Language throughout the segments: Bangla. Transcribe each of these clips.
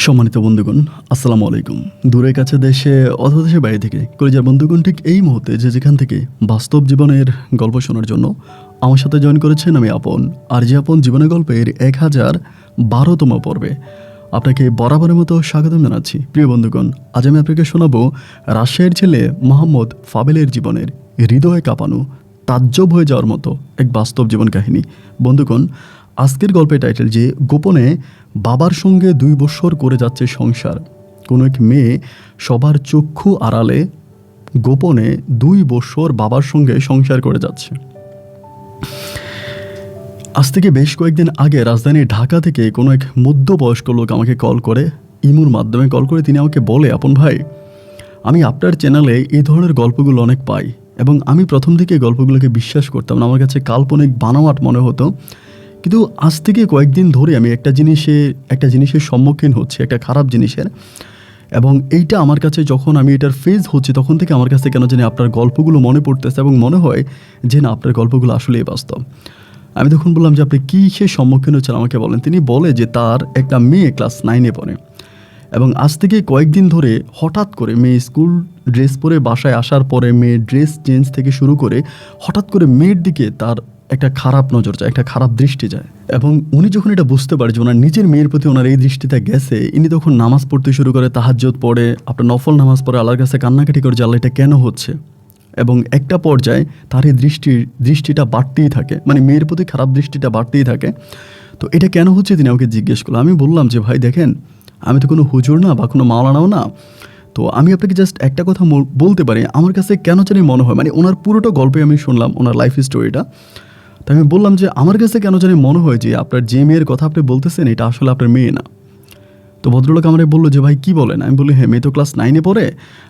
সম্মানিত বন্ধুগণ, আসসালামু আলাইকুম। দূরে কাছে দেশে অথবা দেশের বাইরে থেকে কলেজের বন্ধুগণ ঠিক এই মুহূর্তে যেখান থেকে বাস্তব জীবনের গল্প শোনার জন্য আমার সাথে জয়েন করেছেন আমি আপন। আর যে আপন জীবনের গল্পের 1012তম পর্বে আপনাকে বরাবরের মতো স্বাগতম জানাচ্ছি। প্রিয় বন্ধুগণ, আজ আমি আপনাকে শোনাবো রাজশাহীর ছেলে মোহাম্মদ ফাবেলের জীবনের হৃদয়ে কাঁপানো, তাজ্জব হয়ে যাওয়ার মতো এক বাস্তব জীবন কাহিনী। বন্ধুগণ, আজকের গল্পের টাইটেল যে গোপনে বাবার সঙ্গে 2 বছর করে যাচ্ছে সংসার। কোনো এক মেয়ে সবার চক্ষু আড়ালে গোপনে 2 বছর বাবার সঙ্গে সংসার করে যাচ্ছে। আজ থেকে বেশ কয়েকদিন আগে রাজধানীর ঢাকা থেকে কোনো এক মধ্যবয়স্ক লোক আমাকে কল করে, ইমুর মাধ্যমে কল করে তিনি আমাকে বলে, আপন ভাই, আমি আপনার চ্যানেলে এই ধরনের গল্পগুলো অনেক পাই এবং আমি প্রথম দিকে গল্পগুলোকে বিশ্বাস করতাম না, আমার কাছে কাল্পনিক বানোয়াট মনে হতো। কিন্তু আজ থেকে কয়েকদিন ধরে আমি একটা জিনিসের সম্মুখীন হচ্ছি, একটা খারাপ জিনিসের, এবং এইটা আমার কাছে যখন আমি এটার ফেজ হচ্ছি তখন থেকে আমার কাছে কেন জানি আপনার গল্পগুলো মনে পড়তেছে এবং মনে হয় যে না, আপনার গল্পগুলো আসলেই বাস্তব। আমি তখন বললাম যে আপনি কীসের সম্মুখীন হচ্ছেন আমাকে বলেন। তিনি বলে যে তার একটা মেয়ে ক্লাস 9-এ পড়ে এবং আজ থেকে কয়েকদিন ধরে হঠাৎ করে মেয়ে স্কুল ড্রেস পরে বাসায় আসার পরে মেয়ের ড্রেস চেঞ্জ থেকে শুরু করে হঠাৎ করে মেয়ের দিকে তার একটা খারাপ নজর যায়, একটা খারাপ দৃষ্টি যায়। এবং উনি যখন এটা বুঝতে পারে যে ওনার নিজের মেয়ের প্রতি ওনার এই দৃষ্টিটা গেছে, ইনি তখন নামাজ পড়তে শুরু করে, তাহাজ্জুদ পড়ে, আপনার নফল নামাজ পড়ে, আল্লাহর কাছে কান্নাকাটি করে যে আল্লাহ এটা কেন হচ্ছে। এবং একটা পর্যায়ে তার এই দৃষ্টিটা বাড়তেই থাকে, মানে মেয়ের প্রতি খারাপ দৃষ্টিটা বাড়তেই থাকে। তো এটা কেন হচ্ছে তিনি আমাকে জিজ্ঞেস করলো। আমি বললাম যে ভাই দেখেন, আমি তো কোনো হুজুর না বা কোনো মাওলানাও না, তো আমি আপনাকে জাস্ট একটা কথা বলতে পারি, আমার কাছে কেন জানি মনে হয়, মানে ওনার পুরোটা গল্পে আমি শুনলাম, ওনার লাইফ স্টোরিটা। তাই আমি বললাম যে আমার কাছে কেন জানি মনে হয় যে আপনার যে মেয়ের কথা আপনি বলতেছেন এটা আসলে আপনার মেয়ে না। তো ভদ্রলোক আমাকে বললো যে ভাই কী বলেন। আমি বলি হ্যাঁ, মেয়ে তো ক্লাস 9-এ পড়ে,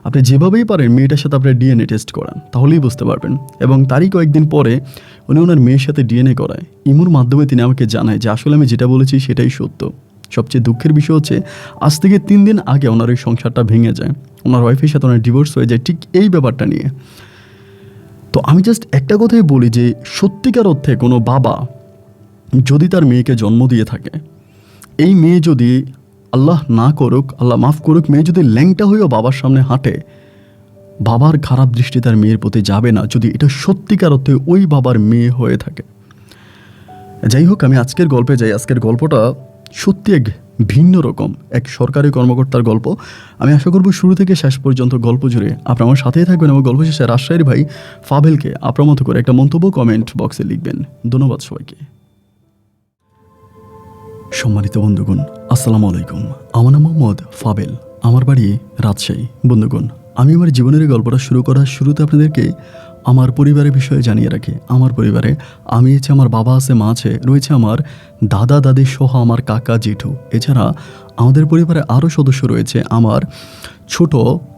আপনি যেভাবেই পারেন মেয়েটার সাথে আপনার ডিএনএ টেস্ট করান, তাহলেই বুঝতে পারবেন। এবং তারই কয়েকদিন পরে উনি ওনার মেয়ের সাথে ডিএনএ করায়। ইমুর মাধ্যমে তিনি আমাকে জানায় যে আসলে আমি যেটা বলেছি সেটাই সত্য। সবচেয়ে দুঃখের বিষয় হচ্ছে আজ থেকে 3 দিন আগে ওনার ওই সংসারটা ভেঙে যায়, ওনার ওয়াইফের সাথে ওনার ডিভোর্স হয়ে যায় ঠিক এই ব্যাপারটা নিয়ে। তো আমি জাস্ট একটা কথাই বলি যে সত্যিকার অর্থে কোনো বাবা যদি তার মেয়েকে জন্ম দিয়ে থাকে, এই মেয়ে যদি, আল্লাহ না করুক, আল্লাহ মাফ করুক, মেয়ে যদি ল্যাংটা হয়েও বাবার সামনে হাঁটে, বাবার খারাপ দৃষ্টি তার মেয়ের প্রতি যাবে না যদি এটা সত্যিকার অর্থে ওই বাবার মেয়ে হয়ে থাকে। যাই হোক, আমি আজকের গল্পে যাই। আজকের গল্পটা সত্যি এক ভিন্ন রকম, এক সরকারি কর্মকর্তার গল্প। আমি আশা করব শুরু থেকে শেষ পর্যন্ত গল্প জুড়ে আপনার আমার সাথেই থাকবেন এবং গল্প শেষে রাজশাহীর ভাই ফাবেলকে আপনার মতো করে একটা মন্তব্য কমেন্ট বক্সে লিখবেন। ধন্যবাদ সবাইকে। সম্মানিত বন্ধুগণ, আসসালামু আলাইকুম। আমার নাম মোহাম্মদ ফাবেল, আমার বাড়ি রাজশাহী। বন্ধুগণ, আমি আমার জীবনের এই গল্পটা শুরু করার শুরুতে আপনাদেরকে আমার পরিবারের বিষয়ে জানিয়ে রাখি। আমার পরিবারে আমি আছে, আমার বাবা আছে, মা আছে, রয়েছে আমার দাদা দাদি সহ আমার কাকা জেঠু। এছাড়া আমাদের পরিবারে আরও সদস্য রয়েছে, আমার ছোট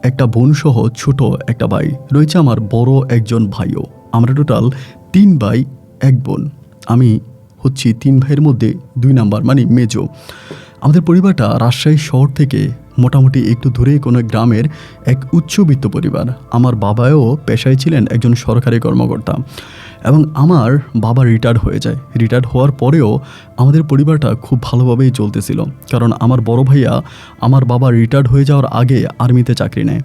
একটা বোন সহ ছোট একটা ভাই, রয়েছে আমার বড় একজন ভাইও। আমরা টোটাল 3 ভাই 1 বোন। আমি হচ্ছি 3 ভাইয়ের মধ্যে 2 নাম্বার, মানে মেজো। আমাদের পরিবারটা রাজশাহী শহর থেকে মোটামুটি একটু দূরে কোনো গ্রামের এক উচ্চবিত্ত পরিবার। আমার বাবাও পেশায় ছিলেন একজন সরকারি কর্মকর্তা এবং আমার বাবা রিটায়ার্ড হয়ে যায়। রিটায়ার্ড হওয়ার পরেও আমাদের পরিবারটা খুব ভালোভাবেই চলতেছিল, কারণ আমার বড় ভাইয়া আমার বাবা রিটায়ার্ড হয়ে যাওয়ার আগে আর্মিতে চাকরি নেয়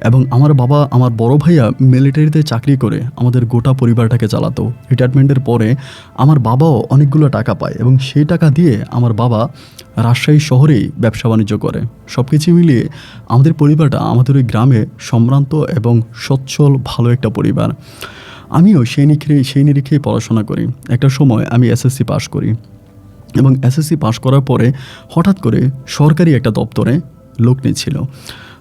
এবং আমার বড় ভাইয়া মিলিটারিতে চাকরি করে আমাদের গোটা পরিবারটাকে চালাতো। রিটায়ারমেন্টের পরে আমার বাবাও অনেকগুলো টাকা পায় এবং সেই টাকা দিয়ে আমার বাবা রাজশাহী শহরেই ব্যবসা বাণিজ্য করে। সব কিছু মিলিয়ে আমাদের পরিবারটা আমাদের ওই গ্রামে সম্ভ্রান্ত এবং সচ্ছল ভালো একটা পরিবার। আমিও সেই নিরিখেই পড়াশোনা করি। একটা সময় আমি এসএসসি পাস করি এবং এসএসসি পাস করার পরে হঠাৎ করে সরকারি একটা দপ্তরে লোক নিচ্ছিল।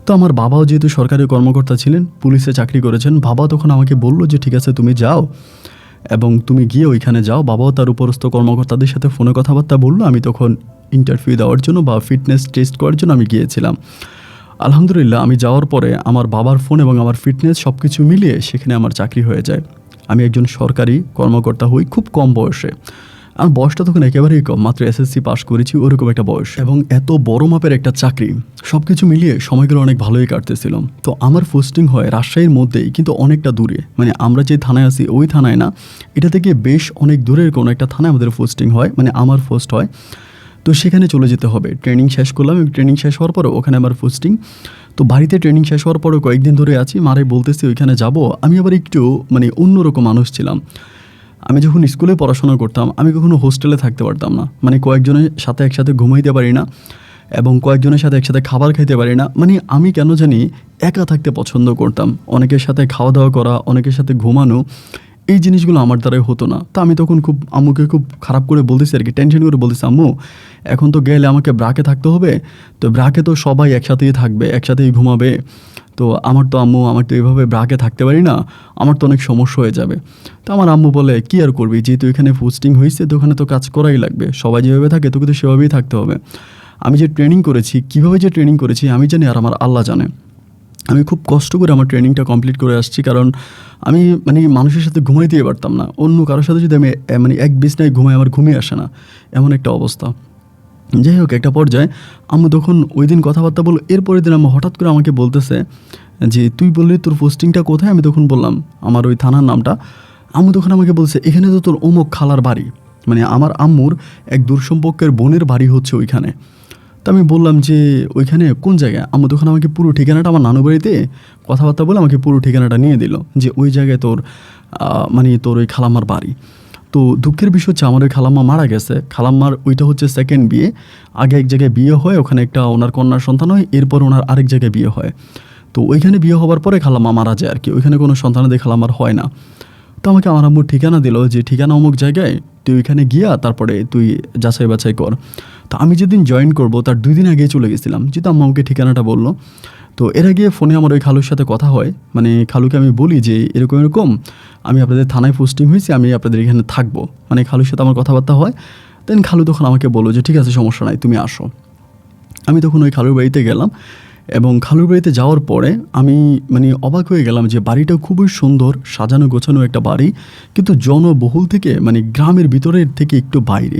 তো আমার বাবাও যেহেতু সরকারি কর্মকর্তা ছিলেন, পুলিশে চাকরি করেছেন, বাবা তখন আমাকে বলল যে ঠিক আছে তুমি যাও এবং তুমি গিয়ে ওইখানে যাও। বাবাও তার উপরস্থ কর্মকর্তাদের সাথে ফোনে কথাবার্তা বললো। আমি তখন ইন্টারভিউ দেওয়ার জন্য বা ফিটনেস টেস্ট করার জন্য আমি গিয়েছিলাম। আলহামদুলিল্লাহ, আমি যাওয়ার পরে আমার বাবার ফোন এবং আমার ফিটনেস সব কিছু মিলিয়ে সেখানে আমার চাকরি হয়ে যায়। আমি একজন সরকারি কর্মকর্তা হই খুব কম বয়সে। আমার বয়সটা তখন একেবারেই কম, মাত্র এসএসসি পাস করেছি, ওরকম একটা বয়স, এবং এত বড় মাপের একটা চাকরি। সব কিছু মিলিয়ে সময়গুলো অনেক ভালোই কাটতেছিল। তো আমার পোস্টিং হয় রাজশাহীর মধ্যেই, কিন্তু অনেকটা দূরে, মানে আমরা যে থানায় আছি ওই থানায় না, এটা থেকে বেশ অনেক দূরের কোনো একটা থানায় আমাদের পোস্টিং হয়, মানে আমার পোস্ট হয়। তো সেখানে চলে যেতে হবে। ট্রেনিং শেষ করলাম, ট্রেনিং শেষ হওয়ার পরে ওখানে আমার পোস্টিং। তো বাড়িতে ট্রেনিং শেষ হওয়ার পরে কয়েকদিন ধরে আছি, মারে বলতেছি ওইখানে যাব। আমি আবার একটু অন্যরকম মানুষ ছিলাম। আমি যখন স্কুলে পড়াশোনা করতাম আমি কখনো হোস্টেলে থাকতে পারতাম না, কয়েকজনের সাথে একসাথে ঘুমাইতে পারি না এবং কয়েকজনের সাথে একসাথে খাবার খাইতে পারি না। আমি কেন জানি একা থাকতে পছন্দ করতাম। অনেকের সাথে খাওয়া দাওয়া করা, অনেকের সাথে ঘুমানো, এই জিনিসগুলো আমার দ্বারাই হতো না। তো আমি তখন খুব আম্মুকে খুব খারাপ করে বলতেছি আর কি, টেনশন করে বলতেছি, আম্মু এখন তো গেলে আমাকে ব্রাকে থাকতে হবে, তো ব্রাকে তো সবাই একসাথেই থাকবে, একসাথেই ঘুমাবে, তো আমার তো এইভাবে ব্রাকে থাকতে পারি না, আমার তো অনেক সমস্যা হয়ে যাবে। তো আমার আম্মু বলে, কী আর করবি, যেহেতু এখানে পোস্টিং হয়েছে তো ওখানে তো কাজ করাই লাগবে, সবাই যেভাবে থাকে তোকে তো সেভাবেই থাকতে হবে। আমি যে ট্রেনিং করেছি, কীভাবে যে ট্রেনিং করেছি আমি জানি আর আমার আল্লাহ জানে। আমি খুব কষ্ট করে আমার ট্রেনিংটা কমপ্লিট করে আসছি, কারণ আমি মানুষের সাথে ঘুমাইতেই পারতাম না। অন্য কারোর সাথে যদি আমি এক বিছনায় ঘুমাই আমার ঘুমিয়ে আসে না, এমন একটা অবস্থা। যাই হোক, একটা পর্যায়ে আম্মু তখন ওই দিন কথাবার্তা বললো। এরপরের দিন আম্মু হঠাৎ করে আমাকে বলতেছে যে, তুই বললি তোর পোস্টিংটা কোথায়? আমি তখন বললাম আমার ওই থানার নামটা। আম্মু তখন আমাকে বলছে, এখানে তো তোর অমুক খালার বাড়ি, আমার আম্মুর এক দূরসম্পর্কের বোনের বাড়ি হচ্ছে ওইখানে। তো আমি বললাম যে ওইখানে কোন জায়গায়? আম্মু তখন আমাকে পুরো ঠিকানাটা, আমার নানু বাড়িতে কথাবার্তা বলে আমাকে পুরো ঠিকানাটা নিয়ে দিল যে ওই জায়গায় তোর ওই খালাম্মার বাড়ি। তো দুঃখের বিষয় হচ্ছে আমার ওই খালাম্মা মারা গেছে। খালাম্মার ওইটা হচ্ছে সেকেন্ড বিয়ে। আগে এক জায়গায় বিয়ে হয়, ওখানে একটা ওনার কন্যার সন্তান হয়, এরপর ওনার আরেক জায়গায় বিয়ে হয়। তো ওইখানে বিয়ে হওয়ার পরে খালাম্মা মারা যায় আর কি, ওইখানে কোনো সন্তানাদি খালাম্মার হয় না। তো আমাকে আমার আম্মুর ঠিকানা দিল যে ঠিকানা অমুক জায়গায়, তুই ওইখানে গিয়া তারপরে তুই যাচাই বাছাই কর। তো আমি যেদিন জয়েন করব তার 2 দিন আগে চলে গেছিলাম, যেহেতু আম্মা আমাকে ঠিকানাটা বললো। তো এর আগে ফোনে আমার ওই খালুর সাথে কথা হয়, খালুকে আমি বলি যে এরকম আমি আপনাদের থানায় পোস্টিং হয়েছি, আমি আপনাদের এখানে থাকবো, খালুর সাথে আমার কথাবার্তা হয়। দেন খালু তখন আমাকে বললো যে ঠিক আছে, সমস্যা নাই, তুমি আসো। আমি তখন ওই খালুর বাড়িতে গেলাম এবং খালুর বাড়িতে যাওয়ার পরে আমি অবাক হয়ে গেলাম যে বাড়িটা খুবই সুন্দর, সাজানো গোছানো একটা বাড়ি, কিন্তু জনবহুল থেকে গ্রামের ভিতরের থেকে একটু বাইরে।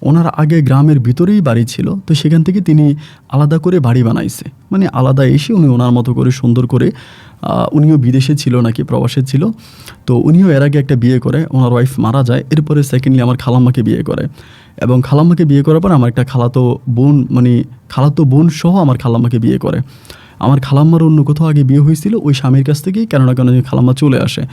ওনার আগে গ্রামের ভিতরেই বাড়ি ছিল, তো সেখান থেকে তিনি আলাদা করে বাড়ি বানাইছে, আলাদা এসে উনি ওনার মতো করে সুন্দর করে, উনিও বিদেশে ছিল নাকি প্রবাসে ছিল, তো উনিও এর আগে একটা বিয়ে করে, ওনার ওয়াইফ মারা যায়, এরপরে সেকেন্ডলি আমার খালাম্মাকে বিয়ে করে এবং খালাম্মাকে বিয়ে করার পর আমার একটা খালাতো বোন সহ আমার খালাম্মাকে বিয়ে করে। আমার খালাম্মার অন্য কোথাও আগে বিয়ে হয়েছিল ওই স্বামীর কাছ থেকেই, কেন খালাম্মা চলে আসে।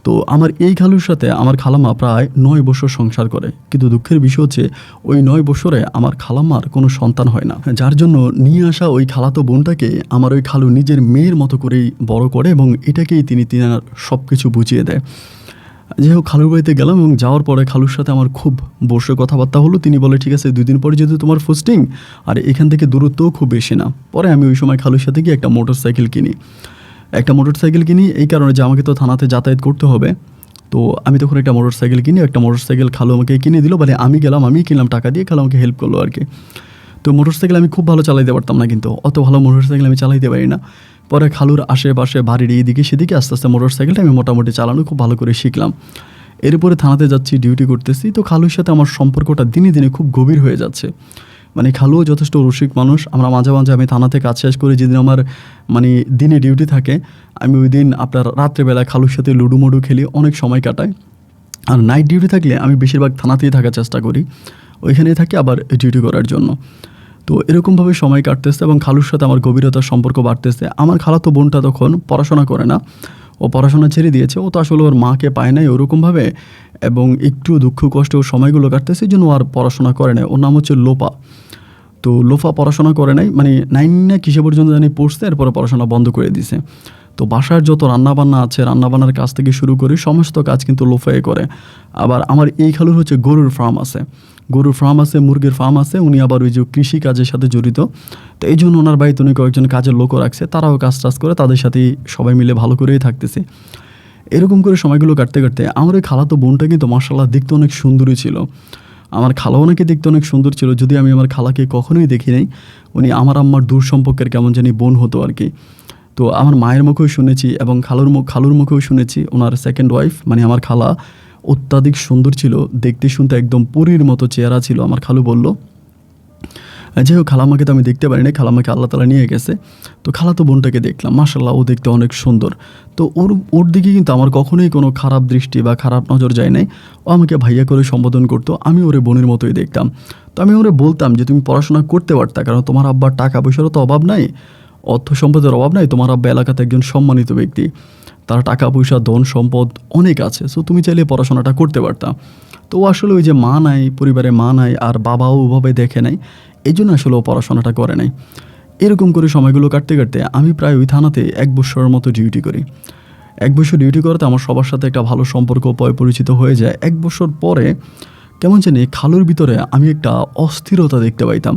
তো আমার এই খালুর সাথে আমার খালাম্মা প্রায় 9 বছর সংসার করে, কিন্তু দুঃখের বিষয় হচ্ছে ওই 9 বছরে আমার খালাম্মার কোনো সন্তান হয় না, যার জন্য নিয়ে আসা ওই খালাতো বোনটাকে আমার ওই খালু নিজের মেয়ের মতো করেই বড় করে এবং এটাকেই তিনি সব কিছু বুঝিয়ে দেয়। যাই হোক, খালুর বাড়িতে গেলাম এবং যাওয়ার পরে খালুর সাথে আমার খুব বসে কথাবার্তা হলো। তিনি বলে, ঠিক আছে 2 দিন পরে যেহেতু তোমার পোস্টিং, আর এখান থেকে দূরত্বও খুব বেশি না। পরে আমি ওই সময় খালুর সাথে গিয়ে একটা মোটরসাইকেল কিনি, এই কারণে যে আমাকে তো থানাতে যাতায়াত করতে হবে। তো আমি তখন একটা মোটরসাইকেল খালু আমাকে কিনে দিল, আমি কিনলাম টাকা দিয়ে, খালু আমাকে হেল্প করলো আর কি। তো মোটরসাইকেল আমি খুব ভালো চালাইতে পারতাম না, কিন্তু অত ভালো মোটরসাইকেল আমি চালাইতে পারি না। পরে খালুর আশেপাশে বাড়ির এইদিকে সেদিকে আস্তে আস্তে মোটরসাইকেলটা আমি মোটামুটি চালানো খুব ভালো করে শিখলাম। এরপরে থানাতে যাচ্ছি, ডিউটি করতেছি। তো খালুর সাথে আমার সম্পর্কটা দিনে দিনে খুব গভীর হয়ে যাচ্ছে। খালুও যথেষ্ট রসিক মানুষ। আমরা মাঝে মাঝে আমি থানাতে কাজ শেষ করে যেদিন আমার দিনে ডিউটি থাকে, আমি ওই দিন আপনার রাত্রেবেলা খালুর সাথে লুডো খেলি, অনেক সময় কাটাই। আর নাইট ডিউটি থাকলে আমি বেশিরভাগ থানাতেই থাকার চেষ্টা করি, ওইখানেই থাকি আবার ডিউটি করার জন্য। তো এরকমভাবে সময় কাটতেছে এবং খালুর সাথে আমার গভীরতার সম্পর্ক বাড়তেছে। আমার খালাতো বোনটা তখন পড়াশোনা করে না, ও পড়াশোনা ছেড়ে দিয়েছে। ও তো আসলে ওর মাকে পায় নাই ওরকমভাবে, এবং একটু দুঃখ কষ্ট ওর সময়গুলো কাটতেছে, এই জন্য আর পড়াশোনা করে নাই। ওর নাম হচ্ছে লোপা। তো লোফা পড়াশোনা করে নাই, 9 না কিসে পর্যন্ত জানি পড়ছে, এরপরে পড়াশোনা বন্ধ করে দিছে। তো বাসার যত রান্নাবান্না আছে, রান্নাবান্নার কাজ থেকে শুরু করে সমস্ত কাজ কিন্তু লোফাই করে। আবার আমার এই খালুর হচ্ছে গরুর ফার্ম আছে, মুরগির ফার্ম আছে। উনি আবার ওই যে কৃষি কাজের সাথে জড়িত। তো এই জন্য ওনার বাড়িতে উনি কয়েকজন কাজের লোকও রাখছে, তারাও কাজ করে, তাদের সাথেই সবাই মিলে ভালো করেই থাকতেছে। এরকম করে সময়গুলো কাটতে কাটতে আমার ওই খালাতো বোনটা কিন্তু মাশাআল্লাহ দেখতে অনেক সুন্দরী ছিল। আমার খালাও নাকি দেখতে অনেক সুন্দর ছিল, যদি আমি আমার খালাকে কখনোই দেখি নাই। উনি আমার আম্মার দূর সম্পর্কের কেমন জানি বোন হতো আর কি। তো আমার মায়ের মুখেও শুনেছি এবং খালুর মুখেও শুনেছি ওনার সেকেন্ড ওয়াইফ আমার খালা অত্যাধিক সুন্দর ছিল, দেখতে শুনতে একদম পরীর মতো চেহারা ছিল। আমার খালু বলল যাই হোক, খালাম্মাকে তো আমি দেখতে পারি না, খালাম্মাকে আল্লাহ তাআলা নিয়ে গেছে। তো খালাতো বোনটাকে দেখলাম, মাশাআল্লাহ ও দেখতে অনেক সুন্দর। তো ওর দিকে কিন্তু আমার কখনোই কোনো খারাপ দৃষ্টি বা খারাপ নজর যায় নাই। ও আমাকে ভাইয়া করে সম্বোধন করতো, আমি ওরে বোনের মতোই দেখতাম। তো আমি ওরে বলতাম যে তুমি পড়াশোনা করতে পারতা, কারণ তোমার আব্বার টাকা পয়সারও তো অভাব নাই, অর্থ সম্পদের অভাব নাই। তোমার আব্বা এলাকাতে একজন সম্মানিত ব্যক্তি, তার টাকা পয়সা ধন সম্পদ অনেক আছে, সো তুমি চাইলে পড়াশোনাটা করতে পারতা। তো ও আসলে ওই যে মা নাই, পরিবারে মা নাই, আর বাবাও ওভাবে দেখে নাই, এই জন্য আসলে ও পড়াশোনাটা করে নাই। এরকম করে সময়গুলো কাটতে কাটতে আমি প্রায় ওই থানাতে 1 বছরের মতো ডিউটি করি। 1 বছর ডিউটি করাতে আমার সবার সাথে একটা ভালো সম্পর্ক পরিচিত হয়ে যায়। 1 বছর পরে কেমন জানি খালুর ভিতরে আমি একটা অস্থিরতা দেখতে পাইতাম,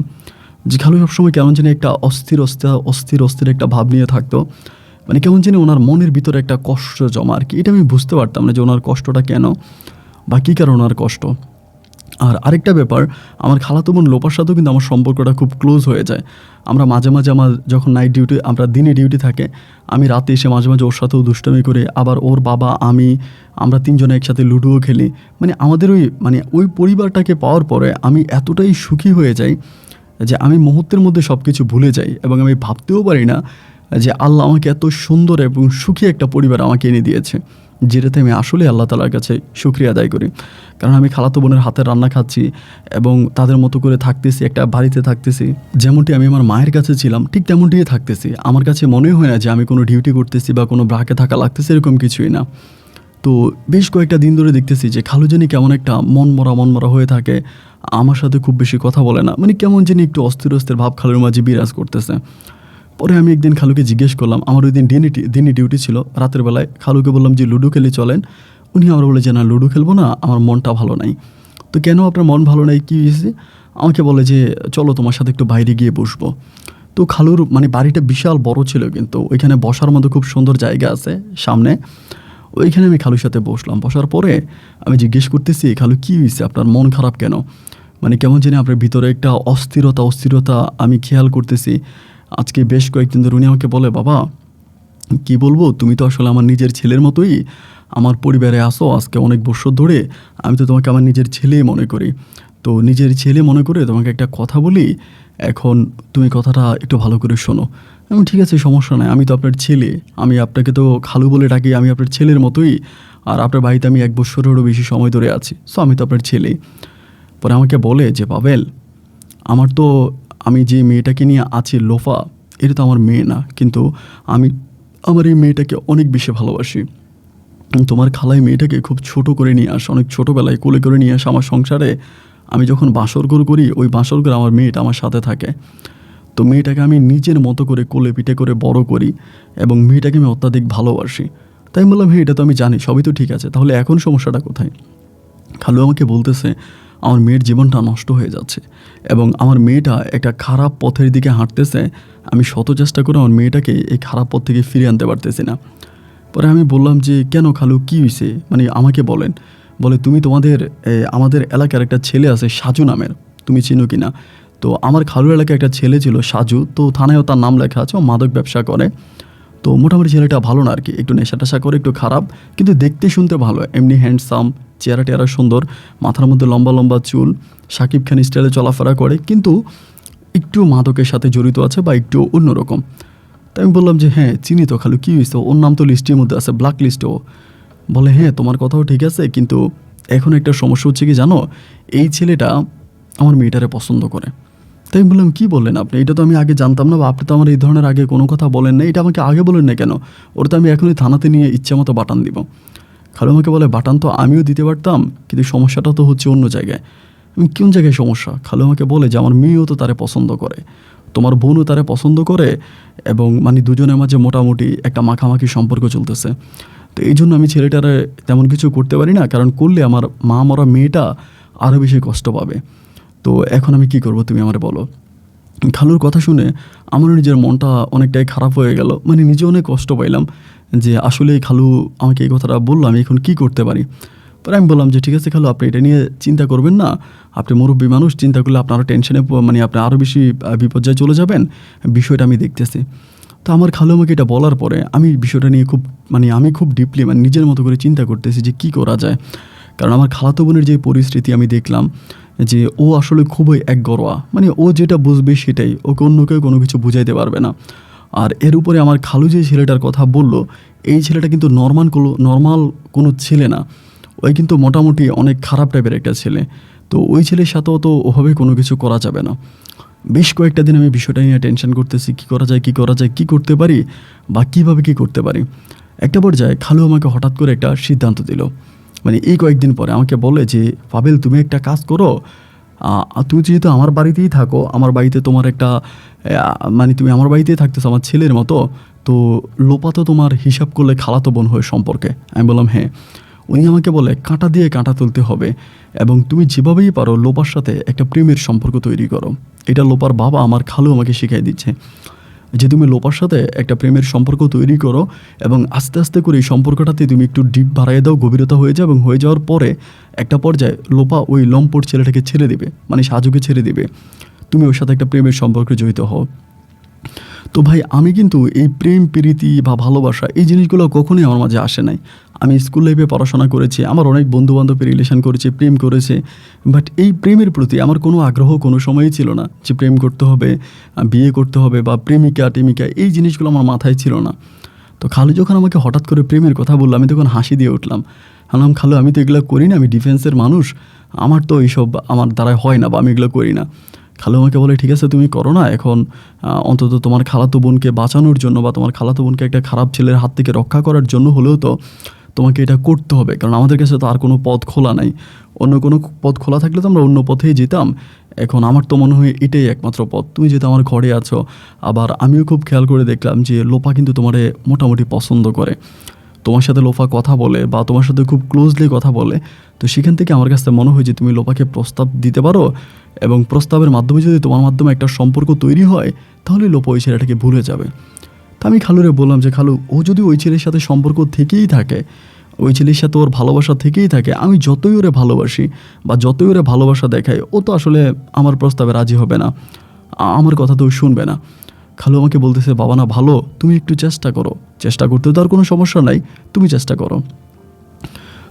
যে খালু সবসময় কেমন জানি একটা অস্থির একটা ভাব নিয়ে থাকতো। মানে কেমন জানি ওনার মনের ভিতরে একটা কষ্ট জমা আর কি। এটা আমি বুঝতে পারতাম না যে ওনার কষ্টটা কেন বা কী কারণ ওনার কষ্ট। আর আরেকটা ব্যাপার, আমার খালাতো বোন লোপার সাথেও কিন্তু আমার সম্পর্কটা খুব ক্লোজ হয়ে যায়। আমরা মাঝে মাঝে আমার যখন নাইট ডিউটি, আমরা দিনে ডিউটি থাকে, আমি রাতে এসে মাঝে মাঝে ওর সাথেও দুষ্টামি করে, আবার ওর বাবা আমরা তিনজনে একসাথে লুডোও খেলি। মানে আমাদের ওই পরিবারটাকে পাওয়ার পরে আমি এতটাই সুখী হয়ে যাই যে আমি মুহূর্তের মধ্যে সব কিছু ভুলে যাই, এবং আমি ভাবতেও পারি না যে আল্লাহ আমাকে এত সুন্দর এবং সুখী একটা পরিবার আমাকে এনে দিয়েছে, যেটাতে আমি আসলে আল্লাহ তাআলার কাছে শুকরিয়া আদায় করি। কারণ আমি খালাতো বোনের হাতের রান্না খাচ্ছি এবং তাদের মতো করে থাকতেছি, একটা বাড়িতে থাকতেছি। যেমনটি আমি আমার মায়ের কাছে ছিলাম ঠিক তেমনটিই থাকতেছি। আমার কাছে মনে হয় না যে আমি কোনো ডিউটি করতেছি বা কোনো ব্রাকে থাকা লাগতেছে, এরকম কিছুই না। তো বেশ কয়েকটা দিন ধরে দেখতেছি যে খালু জানি কেমন একটা মনমরা হয়ে থাকে, আমার সাথে খুব বেশি কথা বলে না, মানে কেমন জানি একটু অস্থির ভাব খালুর মাঝে বিরাজ করতেছে। পরে আমি একদিন খালুকে জিজ্ঞেস করলাম, আমার ওই দিন দিনে ডিউটি ছিল, রাতের বেলায় খালুকে বললাম যে লুডো খেলে চলেন। উনি আমার বলে যে না, লুডো খেলবো না, আমার মনটা ভালো নাই। তো কেন আপনার মন ভালো নাই, কী হয়েছে? আমাকে বলে যে চলো তোমার সাথে একটু বাইরে গিয়ে বসবো। তো খালুর বাড়িটা বিশাল বড় ছিল, কিন্তু ওইখানে বসার মতো খুব সুন্দর জায়গা আছে সামনে। ওইখানে আমি খালুর সাথে বসলাম। বসার পরে আমি জিজ্ঞেস করতেছি, খালু কী হয়েছে, আপনার মন খারাপ কেন? কেমন জানি আপনার ভিতরে একটা অস্থিরতা আমি খেয়াল করতেছি আজকে বেশ কয়েকদিন ধরে। উনি আমাকে বলে, বাবা কি বলবো, তুমি তো আসলে আমার নিজের ছেলের মতোই, আমার পরিবারে আসো আজকে অনেক বছর ধরে, আমি তো তোমাকে আমার নিজের ছেলেই মনে করি। তো নিজের ছেলে মনে করে তোমাকে একটা কথা বলি, এখন তুমি কথাটা একটু ভালো করে শোনো। আমি ঠিক আছে, সমস্যা নাই, আমি তো আপনার ছেলে, আমি আপনাকে তো খালু বলে ডাকি, আমি আপনার ছেলের মতোই। আর আপনার বাড়িতে আমি 1 বছরেরও বেশি সময় ধরে আছি, সো আমি তো আপনার ছেলেই। পরে আমাকে বলে যে পাবেল, আমি যে মেয়েটাকে নিয়ে আছি লোফা, এটা তো আমার মেয়ে না, কিন্তু আমি আমার এই মেয়েটাকে অনেক বেশি ভালোবাসি। তোমার খালাই মেয়েটাকে খুব ছোট করে নিয়ে আসে, অনেক ছোটোবেলায় কোলে করে নিয়ে আসে আমার সংসারে। আমি যখন বাসরঘর করি, ওই বাসরঘরে আমার মেয়েটা আমার সাথে থাকে। তো মেয়েটাকে আমি নিজের মতো করে কোলে পিঠে করে বড় করি, এবং মেয়েটাকে আমি অত্যাধিক ভালোবাসি। তাই আমি বললাম, হ্যাঁ এটা তো আমি জানি, সবই তো ঠিক আছে, তাহলে এখন সমস্যাটা কোথায়? খালু আমাকে বলতেছে, আমার মেয়ের জীবনটা নষ্ট হয়ে যাচ্ছে এবং আমার মেয়েটা একটা খারাপ পথের দিকে হাঁটতেছে। আমি শত চেষ্টা করে আমার মেয়েটাকে এই খারাপ পথ থেকে ফিরিয়ে আনতে পারতেছি না। পরে আমি বললাম যে কেন খালু, কী হয়েছে, আমাকে বলেন। বলে, তুমি আমাদের এলাকার একটা ছেলে আছে সাজু নামের, তুমি চিনো কি না? তো আমার খালুর এলাকায় একটা ছেলে ছিল সাজু, তো থানায়ও তার নাম লেখা আছে, ও মাদক ব্যবসা করে। তো মোটামুটি ছেলেটা ভালো না আর কি, একটু নেশা টেশা করে, একটু খারাপ, কিন্তু দেখতে শুনতে ভালো, এমনি হ্যান্ডসাম, চেহারা টেহারা সুন্দর, মাথার মধ্যে লম্বা চুল, শাকিব খান স্টাইলে চলাফেরা করে, কিন্তু একটু মাদকের সাথে জড়িত আছে বা একটু অন্যরকম। তাই আমি বললাম যে হ্যাঁ চিনি তো খালু, কী হয়েছে, ওর নাম তো লিস্টের মধ্যে আছে, ব্ল্যাক লিস্টেও। বলে, হ্যাঁ তোমার কথাও ঠিক আছে, কিন্তু এখন একটা সমস্যা হচ্ছে কি জানো, এই ছেলেটা আমার মেয়েটারে পছন্দ করে। তাই আমি বললাম, কী বললেন আপনি, এটা তো আমি আগে জানতাম না, বা আপনি তো আমার এই ধরনের আগে কোনো কথা বলেন না, এটা আমাকে আগে বলেন না কেন? ওর তো আমি এখনই থানাতে নিয়ে ইচ্ছা মতো বাটান দিব। খালু আমাকে বলে, বাটান তো আমিও দিতে পারতাম, কিন্তু সমস্যাটা তো হচ্ছে অন্য জায়গায়। আমি কোন জায়গায় সমস্যা? খালু আমাকে বলে যে আমার মেয়েও তো তারে পছন্দ করে, তোমার বোনও তারে পছন্দ করে, এবং দুজনের মাঝে মোটামুটি একটা মাখামাখি সম্পর্ক চলতেছে। তো এই জন্য আমি ছেলেটারে তেমন কিছু করতে পারি না, কারণ করলে আমার মা মরা মেয়েটা আরও বেশি কষ্ট পাবে। তো এখন আমি কি করব, তুমি আমারে বলো। খালুর কথা শুনে আমার নিজের মনটা অনেকটাই খারাপ হয়ে গেল, নিজে অনেক কষ্ট পাইলাম যে আসলে খালু আমাকে এই কথাটা বললো, আমি এখন কী করতে পারি। পরে আমি বললাম যে ঠিক আছে খালু, আপনি এটা নিয়ে চিন্তা করবেন না, আপনি মুরব্বী মানুষ, চিন্তা করলে আপনার আরও টেনশনে আপনি আরও বেশি বিপর্যয়ে চলে যাবেন, বিষয়টা আমি দেখতেছি। তো আমার খালু আমাকে এটা বলার পরে আমি বিষয়টা নিয়ে আমি খুব ডিপলি নিজের মতো করে চিন্তা করতেছি যে কী করা যায়। কারণ আমার খালাতো বোনের যে পরিস্থিতি আমি দেখলাম, যে ও আসলে খুবই একগরোয়া, মানে ও যেটা বুঝবে সেটাই, ওকে অন্য কেউ কোনো কিছু বুঝাইতে পারবে না। আর এর উপরে আমার খালু যে ছেলেটার কথা বলল, এই ছেলেটা কিন্তু নর্মাল কোনো ছেলে না, ওই কিন্তু মোটামুটি অনেক খারাপ টাইপের একটা ছেলে। তো ওই ছেলের সাথেও তো ওভাবে কোনো কিছু করা যাবে না। বেশ কয়েকটা দিন আমি বিষয়টা নিয়ে টেনশন করতেছি, কী করা যায়, কী করতে পারি বা কীভাবে কী করতে পারি। একটা পর্যায়ে খালু আমাকে হঠাৎ করে একটা সিদ্ধান্ত দিল, মানে এই কয়েকদিন পরে আমাকে বলে যে, পাবেল তুমি একটা কাজ করো, তুই যেহেতু আমার বাড়িতেই থাকো, আমার বাড়িতে তোমার একটা মানে তুমি আমার বাড়িতেই থাকতেছো আমার ছেলের মতো, তো লোপা তো তোমার হিসাব করলে খালাতো বোন হয়ে সম্পর্কে। আমি বললাম হ্যাঁ। উনি আমাকে বলে কাঁটা দিয়ে কাঁটা তুলতে হবে, এবং তুমি যেভাবেই পারো লোপার সাথে একটা প্রেমের সম্পর্ক তৈরি করো। এটা লোপার বাবা আমার খালু আমাকে শিখাই দিচ্ছে যে তুমি লোপার সাথে একটা প্রেমের সম্পর্ক তৈরি করো, এবং আস্তে আস্তে করে এই সম্পর্কটাতে তুমি একটু ডিপ বাড়াই দাও, গভীরতা হয়ে যাও, এবং হয়ে যাওয়ার পরে একটা পর্যায়ে লোপা ওই লম্পট ছেলেটাকে ছেড়ে দিবে, মানে সাজুকে ছেড়ে দিবে, তুমি ওর সাথে একটা প্রেমের সম্পর্কে জড়িত হও। তো ভাই আমি কিন্তু এই প্রেম প্রীতি বা ভালোবাসা এই জিনিসগুলো কখনোই আমার মাঝে আসে নাই। আমি স্কুল লাইফে পড়াশোনা করেছি, আমার অনেক বন্ধুবান্ধবের রিলেশন করেছে, প্রেম করেছে, বাট এই প্রেমের প্রতি আমার কোনো আগ্রহ কোনো সময়ই ছিল না যে প্রেম করতে হবে, বিয়ে করতে হবে, বা প্রেমিকা টেমিকা এই জিনিসগুলো আমার মাথায় ছিল না। তো খালু যখন আমাকে হঠাৎ করে প্রেমের কথা বললো, আমি তখন হাসি দিয়ে উঠলাম। বললাম খালু আমি তো এগুলো করি না, আমি ডিফেন্সের মানুষ, আমার তো এইসব আমার দ্বারা হয় না, বা আমি এগুলো করি না। খালু আমাকে বলে ঠিক আছে তুমি করো না, এখন অন্তত তোমার খালাতো বোনকে বাঁচানোর জন্য, বা তোমার খালাতো বোনকে একটা খারাপ ছেলের হাত থেকে রক্ষা করার জন্য হলেও তো তোমাকে এটা করতে হবে, কারণ আমাদের কাছে তো আর কোনো পথ খোলা নাই। অন্য কোনো পথ খোলা থাকলে তো আমরা অন্য পথেই যেতাম। এখন আমার তো মনে হয় এটাই একমাত্র পথ। তুমি যেহেতু আমার ঘরে আছো, আবার আমিও খুব খেয়াল করে দেখলাম যে লোপা কিন্তু তোমারে মোটামুটি পছন্দ করে, তোমার সাথে লোপা কথা বলে বা তোমার সাথে খুব ক্লোজলি কথা বলে। তো সেখান থেকে আমার কাছে মনে হয় যে তুমি লোপাকে প্রস্তাব দিতে পারো, এবং প্রস্তাবের মাধ্যমে যদি তোমার মাধ্যমে একটা সম্পর্ক তৈরি হয়, তাহলে লোপা ওই ছেলেটাকে ভুলে যাবে। তা আমি খালুরে বললাম যে খালু, ও যদি ওই ছেলের সাথে সম্পর্ক থেকেই থাকে, ওই ছেলের সাথে ওর ভালোবাসা থেকেই থাকে, আমি যতই ওরে ভালোবাসি বা যতই ওরে ভালোবাসা দেখাই, ও তো আসলে আমার প্রস্তাবে রাজি হবে না, আমার কথা তো ও শুনবে না। খালু আমাকে বলতেছে বাবা না ভালো, তুমি একটু চেষ্টা করো, চেষ্টা করতে তো আর কোনো সমস্যা নাই, তুমি চেষ্টা করো।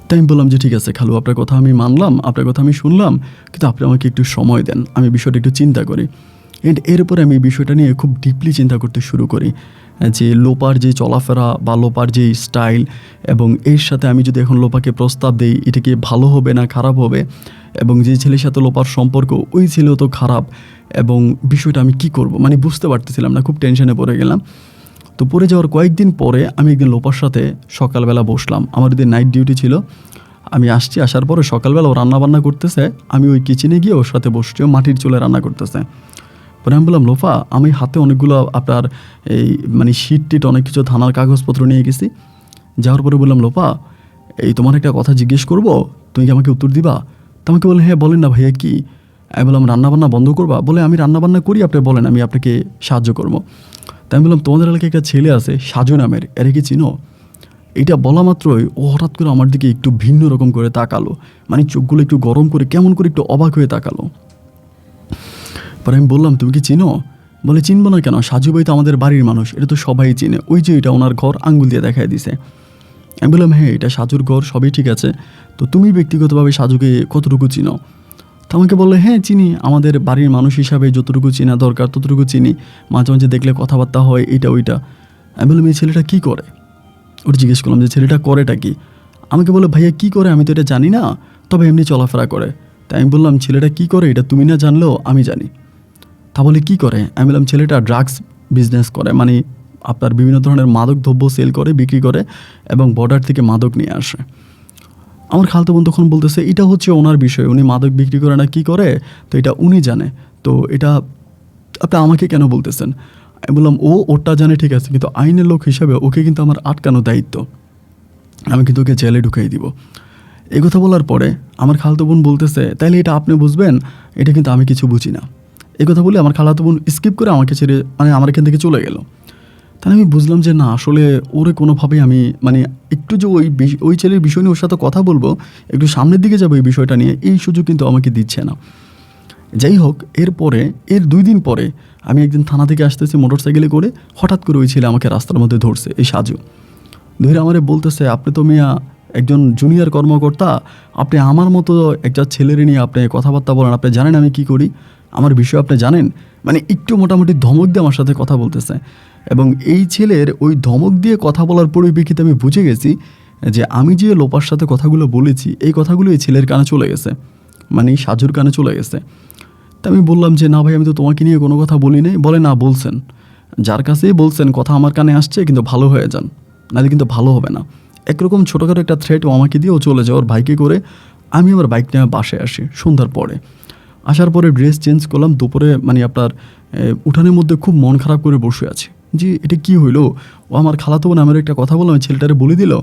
তাই আমি বললাম যে ঠিক আছে খালু, আপনার কথা আমি মানলাম, আপনার কথা আমি শুনলাম, কিন্তু আপনি আমাকে একটু সময় দেন, আমি বিষয়টা একটু চিন্তা করি। এন্ড এরপরে আমি বিষয়টা নিয়ে খুব ডিপলি চিন্তা করতে শুরু করি যে লোপার যে চলাফেরা বা লোপার যে স্টাইল, এবং এর সাথে আমি যদি এখন লোপাকে প্রস্তাব দিই, এটা কি ভালো হবে না খারাপ হবে, এবং যে ছেলের সাথে লোপার সম্পর্ক ওই ছেলেও তো খারাপ, এবং বিষয়টা আমি কি করব মানে বুঝতে পারতেছিলাম না, খুব টেনশনে পড়ে গেলাম। তো পড়ে যাওয়ার কয়েকদিন পরে আমি একদিন লোপার সাথে সকালবেলা বসলাম, আমার যদি নাইট ডিউটি ছিল, আমি আসছি, আসার পরে সকালবেলা ও রান্নাবান্না করতেছে, আমি ওই কিচেনে গিয়ে ওর সাথে বসছি, ও মাটির চুলে রান্না করতেছে। পরে আমি বললাম লোফা, আমি হাতে অনেকগুলো আপনার এই মানে শিট টিট অনেক কিছু থানার কাগজপত্র নিয়ে গেছি। যাওয়ার পরে বললাম লোফা, এই তোমার একটা কথা জিজ্ঞেস করব, তুমি কি আমাকে উত্তর দিবা? তো আমাকে বলে হ্যাঁ বলেন না ভাইয়া কী? আমি বললাম রান্নাবান্না বন্ধ করবা? বলে আমি রান্নাবান্না করি, আপনি বলেন আমি আপনাকে সাহায্য করবো। তাই আমি বললাম তোমাদের এলাকায় একটা ছেলে আছে সাজু নামের, এর কি চিনো? এটা বলা মাত্রই ও হঠাৎ করে আমার দিকে একটু ভিন্ন রকম করে তাকালো, মানে চোখগুলো একটু গরম করে কেমন করে একটু অবাক হয়ে তাকালো। পরে আমি বললাম তুমি কি চিনো? বলে চিনবো না কেন, সাজু ভাই তো আমাদের বাড়ির মানুষ, এটা তো সবাই চিনে, ওই যে এটা ওনার ঘর, আঙ্গুল দিয়ে দেখায় দিছে। আমি বললাম হ্যাঁ এটা সাজুর ঘর, সবই ঠিক আছে, তো তুমি ব্যক্তিগতভাবে সাজুকে কতটুকু চিনো? তো আমাকে বললে হ্যাঁ চিনি, আমাদের বাড়ির মানুষ হিসাবে যতটুকু চেনা দরকার ততটুকু চিনি, মাঝে মাঝে দেখলে কথাবার্তা হয় এটা ওইটা। আমি বললাম এই ছেলেটা কী করে? ওটা জিজ্ঞেস করলাম যে ছেলেটা করেটা কি? আমাকে বলে ভাইয়া কী করে আমি তো এটা জানি না, তবে এমনি চলাফেরা করে। তাই আমি বললাম ছেলেটা কী করে এটা তুমি না জানলেও আমি জানি। তা বলে কী করে? আমি বললাম ছেলেটা ড্রাগস বিজনেস করে, মানে আপনার বিভিন্ন ধরনের মাদক দ্রব্য সেল করে, বিক্রি করে, এবং বর্ডার থেকে মাদক নিয়ে আসে। আমার খালতো বোন তখন বলতেছে এটা হচ্ছে ওনার বিষয়, উনি মাদক বিক্রি করে না কী করে, তো এটা উনি জানে, তো এটা আপনি আমাকে কেন বলতেছেন? আমি বললাম ও ওটা জানে ঠিক আছে, কিন্তু আইনের লোক হিসাবে ওকে কিন্তু আমার আটকানোর দায়িত্ব, আমি কিন্তু ওকে জেলে ঢুকাই দিব। এই কথা বলার পরে আমার খালাতো বোন বলতেছে তাইলে এটা আপনি বুঝবেন, এটা কিন্তু আমি কিছু বুঝি না। এই কথা বলে আমার খালাতো বোন স্কিপ করে আমাকে ছেড়ে মানে আমার এখান থেকে চলে গেল। তাহলে আমি বুঝলাম যে না আসলে ওরে কোনোভাবেই আমি মানে একটু যে ওই ছেলের বিষয় নিয়ে ওর সাথে কথা বলবো, একটু সামনের দিকে যাবো এই বিষয়টা নিয়ে, এই সুযোগ কিন্তু আমাকে দিচ্ছে না। যাই হোক, এর 2 দিন পরে আমি একদিন থানা থেকে আসতেছি মোটর সাইকেলে করে, হঠাৎ করে ওই ছেলে আমাকে রাস্তার মধ্যে ধরছে, এই সাজু ধরে আমারে বলতেছে আপনি তো মিয়া একজন জুনিয়র কর্মকর্তা, আপনি আমার মতো একটা ছেলের নিয়ে আপনি কথাবার্তা বলেন, আপনি জানেন আমি কি করি, আমার বিষয় আপনি জানেন। মানে একটু মোটামুটি ধমক দিয়ে আমার সাথে কথা বলতেছে। এবং এই ছেলের ওই ধমক দিয়ে কথা বলার পরিপ্রেক্ষিতে আমি বুঝে গেছি যে আমি যে লোপার সাথে কথাগুলো বলেছি এই কথাগুলো এই ছেলের কানে চলে গেছে, মানে এই সাজুর কানে চলে গেছে। তা আমি বললাম যে না ভাই, আমি তো তোমাকে নিয়ে কোনো কথা বলি নাই। বলে না, বলছেন, যার কাছেই বলছেন কথা আমার কানে আসছে, কিন্তু ভালো হয়ে যান, নাহলে কিন্তু ভালো হবে না। একরকম ছোটোখাটো একটা থ্রেটও আমাকে দিয়েও চলে যায় ওর ভাইকে করে। আমি আমার বাইক নিয়ে বাসায় আসি সন্ধ্যার পরে। আসার পরে ড্রেস চেঞ্জ করলাম, দুপুরে মানে আপনার উঠানের মধ্যে খুব মন খারাপ করে বসে আছি যে এটা কি হইলো। ও আমার খালাতো বোন আমার একটা কথা বললাম, ছেলেটারে বলে দিল।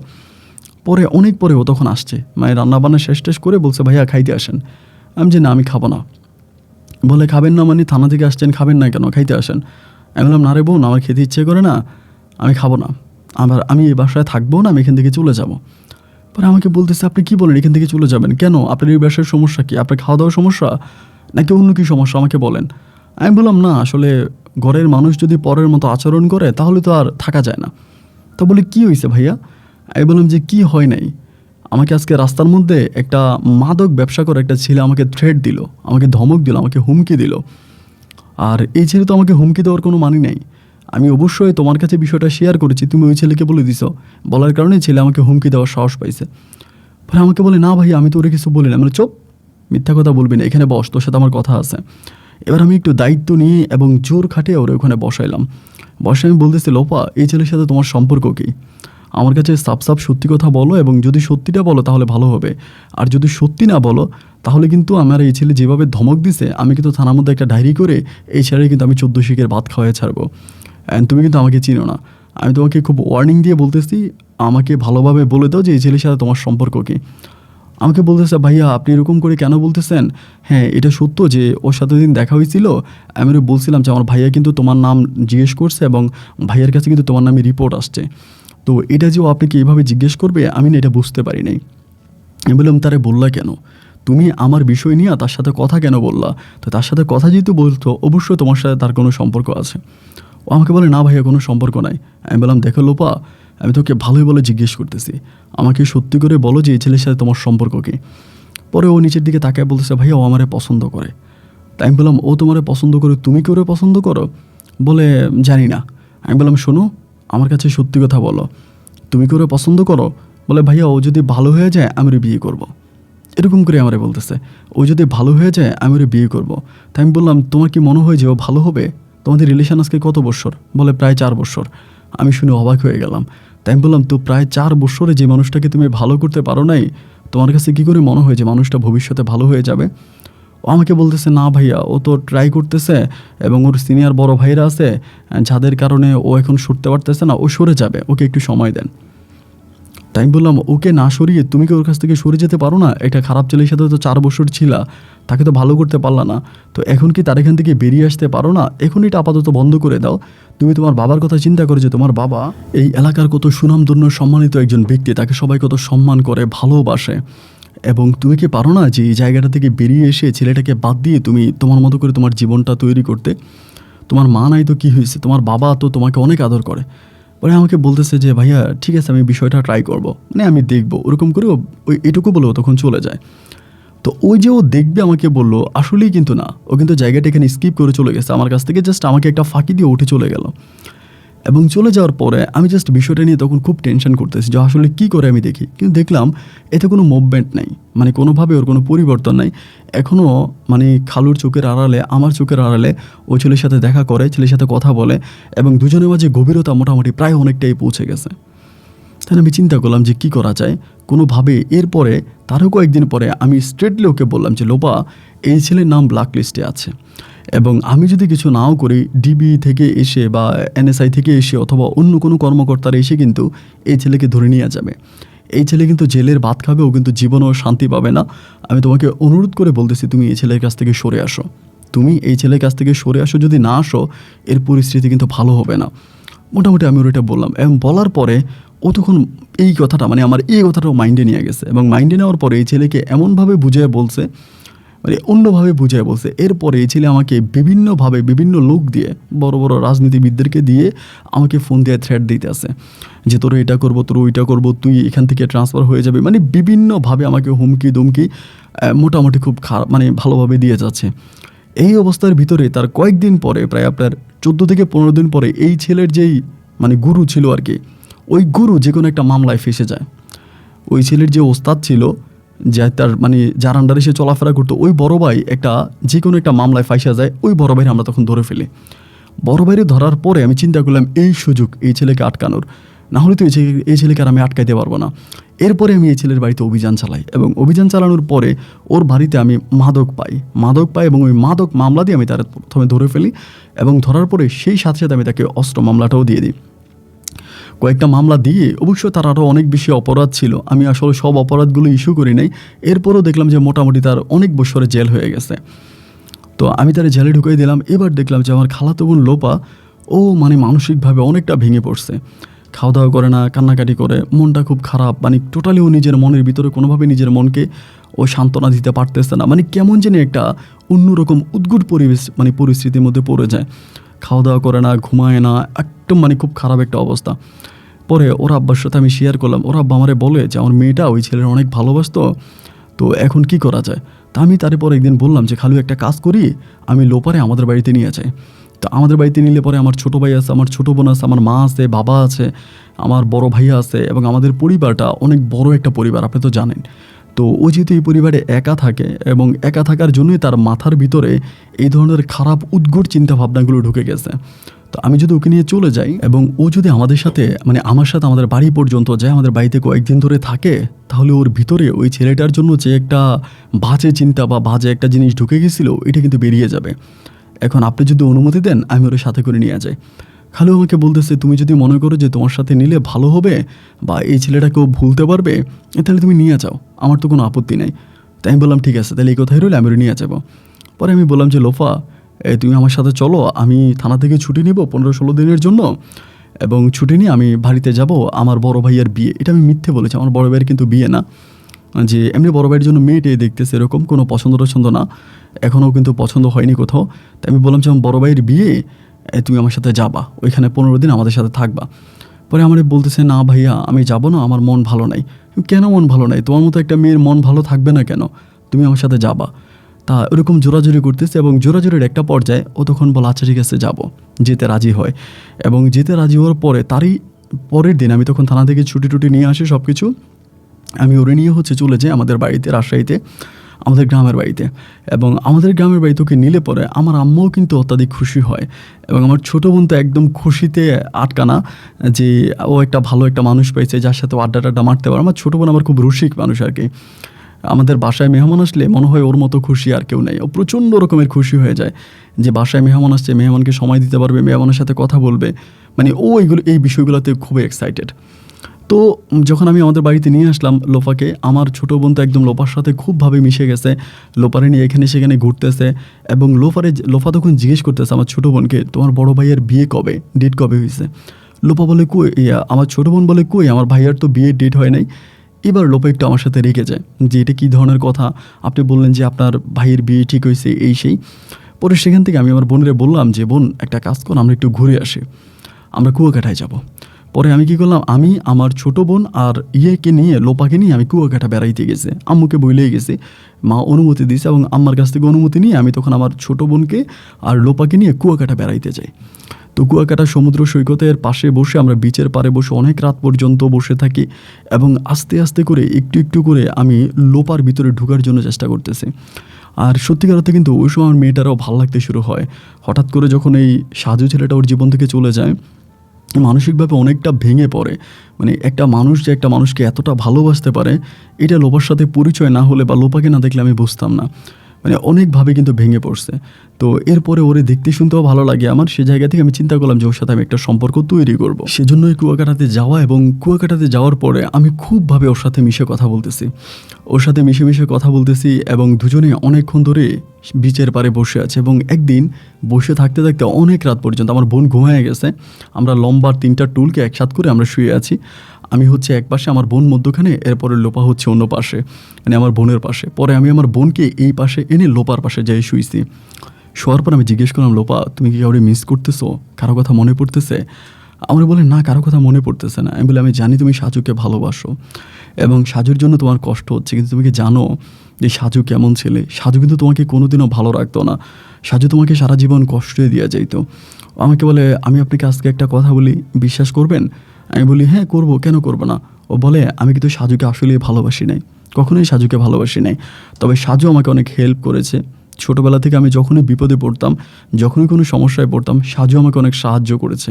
পরে অনেক পরে ও তখন আসছে, মানে রান্নাবান্না শেষ টেস করে বলছে ভাইয়া খাইতে আসেন। আমি যে না, আমি খাবো না। বলে খাবেন না মানে, থানা থেকে আসছেন, খাবেন না কেন, খাইতে আসেন। আমি বললাম না রে বোন, আমার খেতে ইচ্ছে করে না, আমি খাবো না, আমি এই বাসায় থাকবো না, আমি এখান থেকে চলে যাব। পরে আমাকে বলতেছে আপনি কি বলেন, এখান থেকে চলে যাবেন কেন, আপনার এই বাসার সমস্যা কি, আপনার খাওয়া দাওয়ার সমস্যা নাকি অন্য কী সমস্যা আমাকে বলেন। আমি বললাম না, আসলে ঘরের মানুষ যদি পরের মতো আচরণ করে তাহলে তো আর থাকা যায় না। তো বলে কী হয়েছে ভাইয়া। আমি বললাম যে কি হয় নাই, আমাকে আজকে রাস্তার মধ্যে একটা মাদক ব্যবসা করে একটা ছেলে আমাকে থ্রেট দিল, আমাকে ধমক দিল, আমাকে হুমকি দিল। আর এই ছেলে তো আমাকে হুমকি দেওয়ার কোনো মানে নেই। আমি অবশ্যই তোমার কাছে বিষয়টা শেয়ার করেছি, তুমি ওই ছেলেকে বলে দিছো, বলার কারণে ছেলে আমাকে হুমকি দেওয়ার সাহস পাইছে। পরে আমাকে বলে না ভাই, আমি তো ওরে কিছু বলি না। মানে চুপ, মিথ্যা কথা বলবি না, এখানে বস, তোর সাথে আমার কথা আছে। এবার আমি একটু দায়িত্ব নিয়ে এবং জোর খাটিয়ে ওরে ওখানে বসাইলাম। বসে আমি বলতেছি লোপা, এই ছেলের সাথে তোমার সম্পর্ক কী, আমার কাছে সাপ সাপ সত্যি কথা বলো, এবং যদি সত্যিটা বলো তাহলে ভালো হবে। আর যদি সত্যি না বলো তাহলে কিন্তু আমার এই ছেলে যেভাবে ধমক দিছে, আমি কিন্তু থানার মধ্যে একটা ডায়েরি করে এই ছেলে কিন্তু আমি 14 শিখের ভাত খাওয়াই ছাড়বো। অ্যান্ড তুমি কিন্তু আমাকে চিনো না, আমি তোমাকে খুব ওয়ার্নিং দিয়ে বলতেছি, আমাকে ভালোভাবে বলে দাও যে এই ছেলের সাথে তোমার সম্পর্ক কী। আমাকে বলতেছে ভাইয়া আপনি এরকম করে কেন বলতেছেন, হ্যাঁ এটা সত্য যে ওর সাথে দিন দেখা হয়েছিল। আমি ওরে বলছিলাম যে আমার ভাইয়া কিন্তু তোমার নাম জিজ্ঞেস করছে এবং ভাইয়ার কাছে কিন্তু তোমার নামে রিপোর্ট আসছে। তো এটা যে ও আপনাকে এইভাবে জিজ্ঞেস করবে আমি না এটা বুঝতে পারি নাই। আমি বললাম তারে বললা কেন, তুমি আমার বিষয় নিয়ে তার সাথে কথা কেন বললা। তো তার সাথে কথা যেহেতু বলতো অবশ্যই তোমার সাথে তার কোনো সম্পর্ক আছে। ও আমাকে বলে না ভাইয়া কোনো সম্পর্ক নাই। আমি বললাম দেখো লোপা, আমি তোকে ভালোই বলে জিজ্ঞেস করতেছি, আমাকে সত্যি করে বলো যে এই ছেলের সাথে তোমার সম্পর্ক কী। পরে ও নিচের দিকে তাকায় বলতেছে ভাইয়া ও আমারে পছন্দ করে। তাই আমি বললাম ও তোমারে পছন্দ করে, তুমি কি ওরে পছন্দ করো। বলে জানি না। আমি বললাম শোনো, আমার কাছে সত্যি কথা বলো, তুমি কি ওরে পছন্দ করো। বলে ভাইয়া ও যদি ভালো হয়ে যায় আমি ওরে বিয়ে করব। এরকম করে আমারে বলতেছে, ও যদি ভালো হয়ে যায় আমি ওরে বিয়ে করব। তাই আমি বললাম তোমার কি মনে হয় যে ও ভালো হবে, তোমাদের রিলেশন আজকে কত বছর। বলে প্রায় 4 বছর। আমি শুনে অবাক হয়ে গেলাম। তাই আমি বললাম তো প্রায় 4 বছরে যে মানুষটাকে তুমি ভালো করতে পারো নাই, তোমার কাছে কী করে মনে হয় যে মানুষটা ভবিষ্যতে ভালো হয়ে যাবে। ও আমাকে বলতেছে না ভাইয়া, ও তো ট্রাই করতেছে এবং ওর সিনিয়র বড় ভাইরা আছে যাদের কারণে ও এখন সরতে পারতেছে না, ও সরে যাবে, ওকে একটু সময় দেন। তাই আমি বললাম ওকে না সরিয়ে তুমি কি ওর কাছ থেকে সরে যেতে পারো না, একটা খারাপ ছেলের সাথে তো 4 বছর ছিলা, তাকে তো ভালো করতে পারলা না, তো এখন কি তার এখান থেকে বেরিয়ে আসতে পারো না, এখন এটা আপাতত বন্ধ করে দাও। তুমি তোমার বাবার কথা চিন্তা করো যে তোমার বাবা এই এলাকার কত সুনামধন্য সম্মানিত একজন ব্যক্তি, তাকে সবাই কত সম্মান করে ভালোবাসে, এবং তুমি কি পারো না যে এই জায়গাটা থেকে বেরিয়ে এসে ছেলেটাকে বাদ দিয়ে তুমি তোমার মতো করে তোমার জীবনটা তৈরি করতে। তোমার মা নাই তো কী হয়েছে, তোমার বাবা তো তোমাকে অনেক আদর করে। পরে আমাকে বলতেছে যে ভাইয়া ঠিক আছে আমি বিষয়টা ট্রাই করব, মানে আমি দেখব, ওরকম করে ওই এটুকু বলেও তখন চলে যায়। তো ওই যে ও দেখবে আমাকে বললো, আসলেই কিন্তু না, ও কিন্তু জায়গাটা এখানে স্কিপ করে চলে গেছে আমার কাছ থেকে, জাস্ট আমাকে একটা ফাঁকি দিয়ে উঠে চলে গেল। এবং চলে যাওয়ার পরে আমি জাস্ট বিষয়টা নিয়ে তখন খুব টেনশন করতেছি যে আসলে কী করে আমি দেখি, কিন্তু দেখলাম এতে কোনো মুভমেন্ট নেই, মানে কোনোভাবে ওর কোনো পরিবর্তন নাই। এখনও মানে খালুর চোখের আড়ালে, আমার চোখের আড়ালে ও ছেলের সাথে দেখা করে, ছেলের সাথে কথা বলে, এবং দুজনের মাঝে গভীরতা মোটামুটি প্রায় অনেকটাই পৌঁছে গেছে। তাহলে আমি চিন্তা করলাম যে কী করা যায় কোনোভাবে। এরপরে তারও কয়েকদিন পরে আমি স্ট্রেটলি ওকে বললাম যে লোপা, এই ছেলের নাম ব্ল্যাক লিস্টে আছে, এবং আমি যদি কিছু নাও করি, ডিবি থেকে এসে বা এনএসআই থেকে এসে অথবা অন্য কোনো কর্মকর্তারা এসে কিন্তু এই ছেলেকে ধরে নিয়ে যাবে। এই ছেলে কিন্তু জেলের ভাত খাবে, ও কিন্তু জীবনেও শান্তি পাবে না। আমি তোমাকে অনুরোধ করে বলতেছি তুমি এই ছেলের কাছ থেকে সরে আসো, তুমি এই ছেলের কাছ থেকে সরে আসো, যদি না আসো এর পরিস্থিতি কিন্তু ভালো হবে না। মোটামুটি আমি ওর এটা বললাম, এবং বলার পরে ও তখন এই কথাটা, মানে আমার এই কথাটাও মাইন্ডে নিয়ে গেছে, এবং মাইন্ডে নেওয়ার পরে এই ছেলেকে এমনভাবে বুঝিয়ে বলছে মানে অন্যভাবে বুঝায় বলছে। এরপরে এই ছেলে আমাকে বিভিন্নভাবে বিভিন্ন লোক দিয়ে বড় বড় রাজনীতিবিদদেরকে দিয়ে আমাকে ফোন দিয়ে থ্রেট দিতে আছে যে তোর এটা করবো, তোর ওইটা করবো, তুই এখান থেকে ট্রান্সফার হয়ে যাবে, মানে বিভিন্নভাবে আমাকে হুমকি দুমকি মোটামুটি খুব খারাপ মানে ভালোভাবে দিয়ে যাচ্ছে। এই অবস্থার ভিতরে তার কয়েকদিন পরে, প্রায় আপনার 14 থেকে 15 দিন পরে, এই ছেলের যেই মানে গুরু ছিল আর কি, ওই গুরু যে কোনো একটা মামলায় ফেসে যায়। ওই ছেলের যে ওস্তাদ ছিল, যে তার মানে যার আন্ডারে সে চলাফেরা করতো, ওই বড় ভাই একটা যে কোনো একটা মামলায় ফাঁসা যায়। ওই বড় ভাইয়ের আমরা তখন ধরে ফেলি। বড় ভাইরে ধরার পরে আমি চিন্তা করলাম এই সুযোগ এই ছেলেকে আটকানোর, না হলে তো এই ছেলেকে আর আমি আটকাইতে পারবো না। এরপরে আমি এই ছেলের বাড়িতে অভিযান চালাই এবং অভিযান চালানোর পরে ওর বাড়িতে আমি মাদক পাই এবং ওই মাদক মামলা দিয়ে আমি তার প্রথমে ধরে ফেলি এবং ধরার পরে সেই সাথে সাথে আমি তাকে অস্ত্র মামলাটাও দিয়ে দিই। কয়েকটা মামলা দিয়ে অবশ্য তার আরও অনেক বেশি অপরাধ ছিল, আমি আসলে সব অপরাধগুলো ইস্যু করি নাই। এরপরও দেখলাম যে মোটামুটি তার অনেক বছরে জেল হয়ে গেছে। তো আমি তার জেলে ঢুকিয়ে দিলাম। এবার দেখলাম যে আমার খালাতো বোন লোপা, ও মানে মানসিকভাবে অনেকটা ভেঙে পড়ছে, খাওয়া দাওয়া করে না, কান্নাকাটি করে, মনটা খুব খারাপ, মানে টোটালি ও নিজের মনের ভিতরে কোনোভাবে নিজের মনকে ও সান্ত্বনা দিতে পারতেছে না, মানে কেমন যেন একটা অন্যরকম উদ্গুট পরিবেশ মানে পরিস্থিতির মধ্যে পড়ে যায়। খাওয়া দাওয়া করে না, ঘুমায় না, একদম মানে খুব খারাপ একটা অবস্থা। পরে ওর আব্বার সাথে আমি শেয়ার করলাম। ওর আব্বা আমারে বলে যে আমার মেয়েটা ওই ছেলের অনেক ভালোবাসতো, তো এখন কি করা যায়। তা আমি তার পরে একদিন বললাম যে খালু একটা কাজ করি, আমি লোপারে আমাদের বাড়িতে নিয়ে যাই। তো আমাদের বাড়িতে নিলে পরে আমার ছোটো ভাই আছে, আমার ছোটো বোন আছে, আমার মা আছে, বাবা আছে, আমার বড় ভাইয়া আছে এবং আমাদের পরিবারটা অনেক বড় একটা পরিবার, আপনি তো জানেন। তো ও যেহেতু এই পরিবারে একা থাকে এবং একা থাকার জন্যই তার মাথার ভিতরে এই ধরনের খারাপ উদ্গুট চিন্তাভাবনাগুলো ঢুকে গেছে। তো আমি যদি ওকে নিয়ে চলে যাই এবং ও যদি আমাদের সাথে মানে আমার সাথে আমাদের বাড়ি পর্যন্ত যায়, আমাদের বাড়িতে কয়েকদিন ধরে থাকে, তাহলে ওর ভিতরে ওই ছেলেটার জন্য যে একটা বাজে চিন্তা বা বাজে একটা জিনিস ঢুকে গেছিলো, এটা কিন্তু বেরিয়ে যাবে। এখন আপনি যদি অনুমতি দেন আমি ওর সাথে করে নিয়ে যাই। খালু আমাকে বলতেছে তুমি যদি মনে করো যে তোমার সাথে নিলে ভালো হবে বা এই ছেলেটাকেও ভুলতে পারবে, তাহলে তুমি নিয়ে যাও, আমার তো কোনো আপত্তি নাই। তাই আমি বললাম ঠিক আছে, তাহলে এই কথাই রইলে আমি ওর নিয়ে যাবো। পরে আমি বললাম যে লোফা, তুমি আমার সাথে চলো, আমি থানা থেকে ছুটি নিব 15-16 দিনের জন্য এবং ছুটি নিয়ে আমি বাড়িতে যাব, আমার বড় ভাইয়ের বিয়ে। এটা আমি মিথ্যে বলেছি, আমার বড় ভাইয়ের কিন্তু বিয়ে না, যে এমনি বড় ভাইয়ের জন্য মেয়েটাই দেখতেছে, এরকম কোনো পছন্দ টছন্দ না, এখনও কিন্তু পছন্দ হয়নি কোথাও। তাই আমি বললাম যে আমার বড় ভাইয়ের বিয়ে, তুমি আমার সাথে যাবা, ওইখানে 15 দিন আমাদের সাথে থাকবা। পরে আমার বলতেছে না ভাইয়া আমি যাব না, আমার মন ভালো নাই। কেন মন ভালো নাই? তোমার মতো একটা মেয়ের মন ভালো থাকবে না কেন? তুমি আমার সাথে যাবা। তা ওরকম জোরাজুরি করতেছে এবং জোরাজুরির একটা পর্যায়ে ও তখন বলে আচ্ছা ঠিক আছে যাবো, যেতে রাজি হয়। এবং যেতে রাজি হওয়ার পরে তারই পরের দিন আমি তখন থানা থেকে ছুটি টুটি নিয়ে আসি, সব কিছু আমি ওরে নিয়ে চলে যাই আমাদের বাড়িতে, রাজশাহীতে, আমাদের গ্রামের বাড়িতে। এবং আমাদের গ্রামের বাড়িতে ওকে নিলে পরে আমার আম্মাও কিন্তু অত্যাধিক খুশি হয় এবং আমার ছোটো বোন তো একদম খুশিতে আটকানা, যে ও একটা ভালো একটা মানুষ পেয়েছে যার সাথে ও আড্ডা টাড্ডা মারতে পারে। আমার ছোটো বোন আমার খুব রসিক মানুষ আর কি, আমাদের বাসায় মেহমান আসলে মনে হয় ওর মতো খুশি আর কেউ নেই। ও প্রচণ্ড রকমের খুশি হয়ে যায় যে বাসায় মেহমান আসছে, মেহমানকে সময় দিতে পারবে, মেহমানের সাথে কথা বলবে, মানে ও এই বিষয়গুলোতে খুবই এক্সাইটেড। তো যখন আমি আমাদের বাড়িতে নিয়ে আসলাম লোপাকে, আমার ছোটো বোন তো একদম লোপার সাথে খুবভাবে মিশে গেছে, লোপারে নিয়ে এখানে সেখানে ঘুরতেছে এবং লোপা তখন জিজ্ঞেস করতেছে আমার ছোটো বোনকে তোমার বড় ভাইয়ের বিয়ে কবে, ডেট কবে হয়েছে? লোপা বলে কই, আমার ছোটো বোন বলে কই আমার ভাইয়ার তো বিয়ের ডেট হয় নাই। এবার লোপা একটু আমার সাথে রেগে যায় যে এটা কী ধরনের কথা, আপনি বললেন যে আপনার ভাইয়ের বিয়ে ঠিক হয়েছে এই সেই। পরে সেখান থেকে আমি আমার বোনেরে বললাম যে বোন একটা কাজ কর, আমরা একটু ঘুরে আসি, আমরা কুয়াকাটায় যাব। পরে আমি কী করলাম, আমি আমার ছোটো বোন আর ইয়েকে নিয়ে লোপাকে নিয়ে আমি কুয়াকাটা বেড়াইতে গেছি, আম্মুকে বইলেই গেছি, মা অনুমতি দিয়েছে এবং আম্মার কাছ থেকে অনুমতি নিয়ে আমি তখন আমার ছোটো বোনকে আর লোপাকে নিয়ে কুয়াকাটা বেড়াইতে যাই। তো কুয়াকাটা সমুদ্র সৈকতের পাশে বসে আমরা বিচের পাড়ে বসে অনেক রাত পর্যন্ত বসে থাকি এবং আস্তে আস্তে করে একটু একটু করে আমি লোপার ভিতরে ঢোকার জন্য চেষ্টা করতেছি। আর সত্যিকার অর্থে কিন্তু ওই সময় আমার মেয়েটারও ভালো লাগতে শুরু হয়। হঠাৎ করে যখন এই সাজু ছেলেটা ওর জীবন থেকে চলে যায়, মানসিকভাবে অনেকটা ভেঙে পড়ে। মানে একটা মানুষ যে একটা মানুষকে এতটা ভালোবাসতে পারে, এটা লোপার সাথে পরিচয় না হলে বা লোপাকে না দেখলে আমি বুঝতাম না। মানে অনেকভাবে কিন্তু ভেঙে পড়ছে। তো এরপরে ওরে দেখতে শুনতেও ভালো লাগে আমার, সে জায়গা থেকে আমি চিন্তা করলাম যে ওর সাথে আমি একটা সম্পর্ক তৈরি করব। সেজন্যই কুয়াকাটাতে যাওয়া এবং কুয়াকাটাতে যাওয়ার পরে আমি খুবভাবে ওর সাথে মিশে কথা বলতেছি, ওর সাথে মিশে মিশে কথা বলতেছি এবং দুজনে অনেকক্ষণ ধরে বিচের পাড়ে বসে আছে। এবং একদিন বসে থাকতে থাকতে অনেক রাত পর্যন্ত আমার বোন ঘুমিয়ে গেছে, আমরা লম্বা 3টা টুলকে একসাথে করে আমরা শুয়ে আছি। আমি হচ্ছে এক পাশে, আমার বোন মধ্যখানে, এরপরে লোপা হচ্ছে অন্য পাশে, মানে আমার বোনের পাশে। পরে আমি আমার বোনকে এই পাশে এনে লোপার পাশে যাই শুইছি। শোয়ার পর আমি জিজ্ঞেস করলাম, লোপা তুমি কি কাউরে মিস করতেছো, কারো কথা মনে পড়তেছে? আমার বলে না, কারো কথা মনে পড়তেছে না। আমি বলি আমি জানি তুমি সাজুকে ভালোবাসো এবং সাজুর জন্য তোমার কষ্ট হচ্ছে, কিন্তু তুমি কি জানো যে সাজু কেমন ছেলে? সাজু কিন্তু তোমাকে কোনোদিনও ভালো রাখতো না, সাজু তোমাকে সারা জীবন কষ্টই দিয়ে যাইতো। আমাকে বলে আমি আপনাকে আজকে একটা কথা বলি, বিশ্বাস করবেন? আমি বলি হ্যাঁ করবো, কেন করবো না। ও বলে আমি কিন্তু সাজুকে আসলেই ভালোবাসি নাই, কখনোই সাজুকে ভালোবাসি নাই, তবে সাজু আমাকে অনেক হেল্প করেছে। ছোটোবেলা থেকে আমি যখনই বিপদে পড়তাম, যখনই কোনো সমস্যায় পড়তাম, সাজু আমাকে অনেক সাহায্য করেছে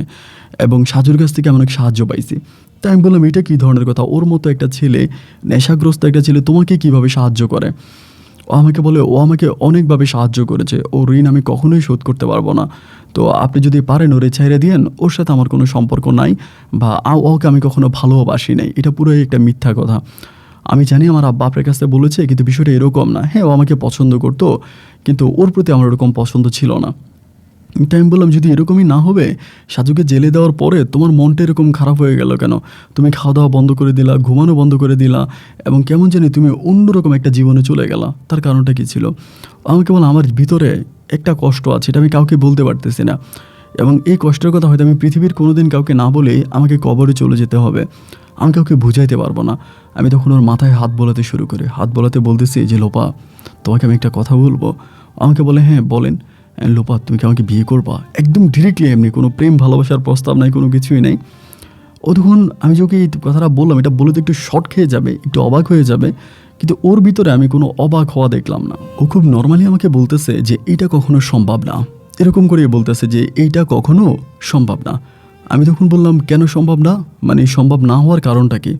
এবং সাজুর কাছ থেকে আমি অনেক সাহায্য পাইছি। তাই আমি বললাম এটা কী ধরনের কথা, ওর মতো একটা ছেলে, নেশাগ্রস্ত একটা ছেলে তোমাকে কিভাবে সাহায্য করে? ও আমাকে বলে ও আমাকে অনেকভাবে সাহায্য করেছে, ও ঋণ আমি কখনোই শোধ করতে পারবো না। তো আপনি যদি পারেন ওরে ছেড়ে দিয়েন, ওর সাথে আমার কোনো সম্পর্ক নাই বা ওকে আমি কখনো ভালোবাসি নাই। এটা পুরোই একটা মিথ্যা কথা। আমি জানি আমার বাপের কাছে বলেছে, কিন্তু বিষয়টা এরকম না। হ্যাঁ ও আমাকে পছন্দ করতো, কিন্তু ওর প্রতি আমার ওরকম পছন্দ ছিল না। তাই আমি বললাম যদি এরকমই না হবে, সাজুকে জেলে দেওয়ার পরে তোমার মনটা এরকম খারাপ হয়ে গেল কেন? তুমি খাওয়া দাওয়া বন্ধ করে দিলা, ঘুমানো বন্ধ করে দিলা এবং কেমন জানি তুমি অন্যরকম একটা জীবনে চলে গেলা, তার কারণটা কী ছিল? আমাকে বলো আমার ভিতরে একটা কষ্ট আছে, এটা আমি কাউকে বলতে পারতেছি না এবং এই কষ্টের কথা হয়তো আমি পৃথিবীর কোনো দিন কাউকে না বলেই আমাকে কবরে চলে যেতে হবে, আমি কাউকে বুঝাইতে পারবো না। আমি তখন ওর মাথায় হাত বোলাতে শুরু করি, হাত বোলাতে বলতেছি যে লোপা তোমাকে আমি একটা কথা বলবো। আমাকে বলে হ্যাঁ বলেন। লোপা তুমি কি আমাকে বিয়ে করবা? একদম ডিরেক্টলি, এমনি কোনো প্রেম ভালোবাসার প্রস্তাব নাই, কোনো কিছুই নেই। ও তখন আমি যে ওকে এই কথাটা বললাম, এটা বলে তো একটু শর্ট খেয়ে যাবে, একটু অবাক হয়ে যাবে, কিন্তু ওর ভিতরে আমি কোনো অবাক হওয়া দেখলাম না। ও খুব নর্মালি আমাকে বলতেছে যে এইটা কখনো সম্ভব না, এরকম করে বলতেছে যে এইটা কখনো সম্ভব না। আমি তখন বললাম কেন সম্ভব না, মানে সম্ভব না হওয়ার কারণটা কি?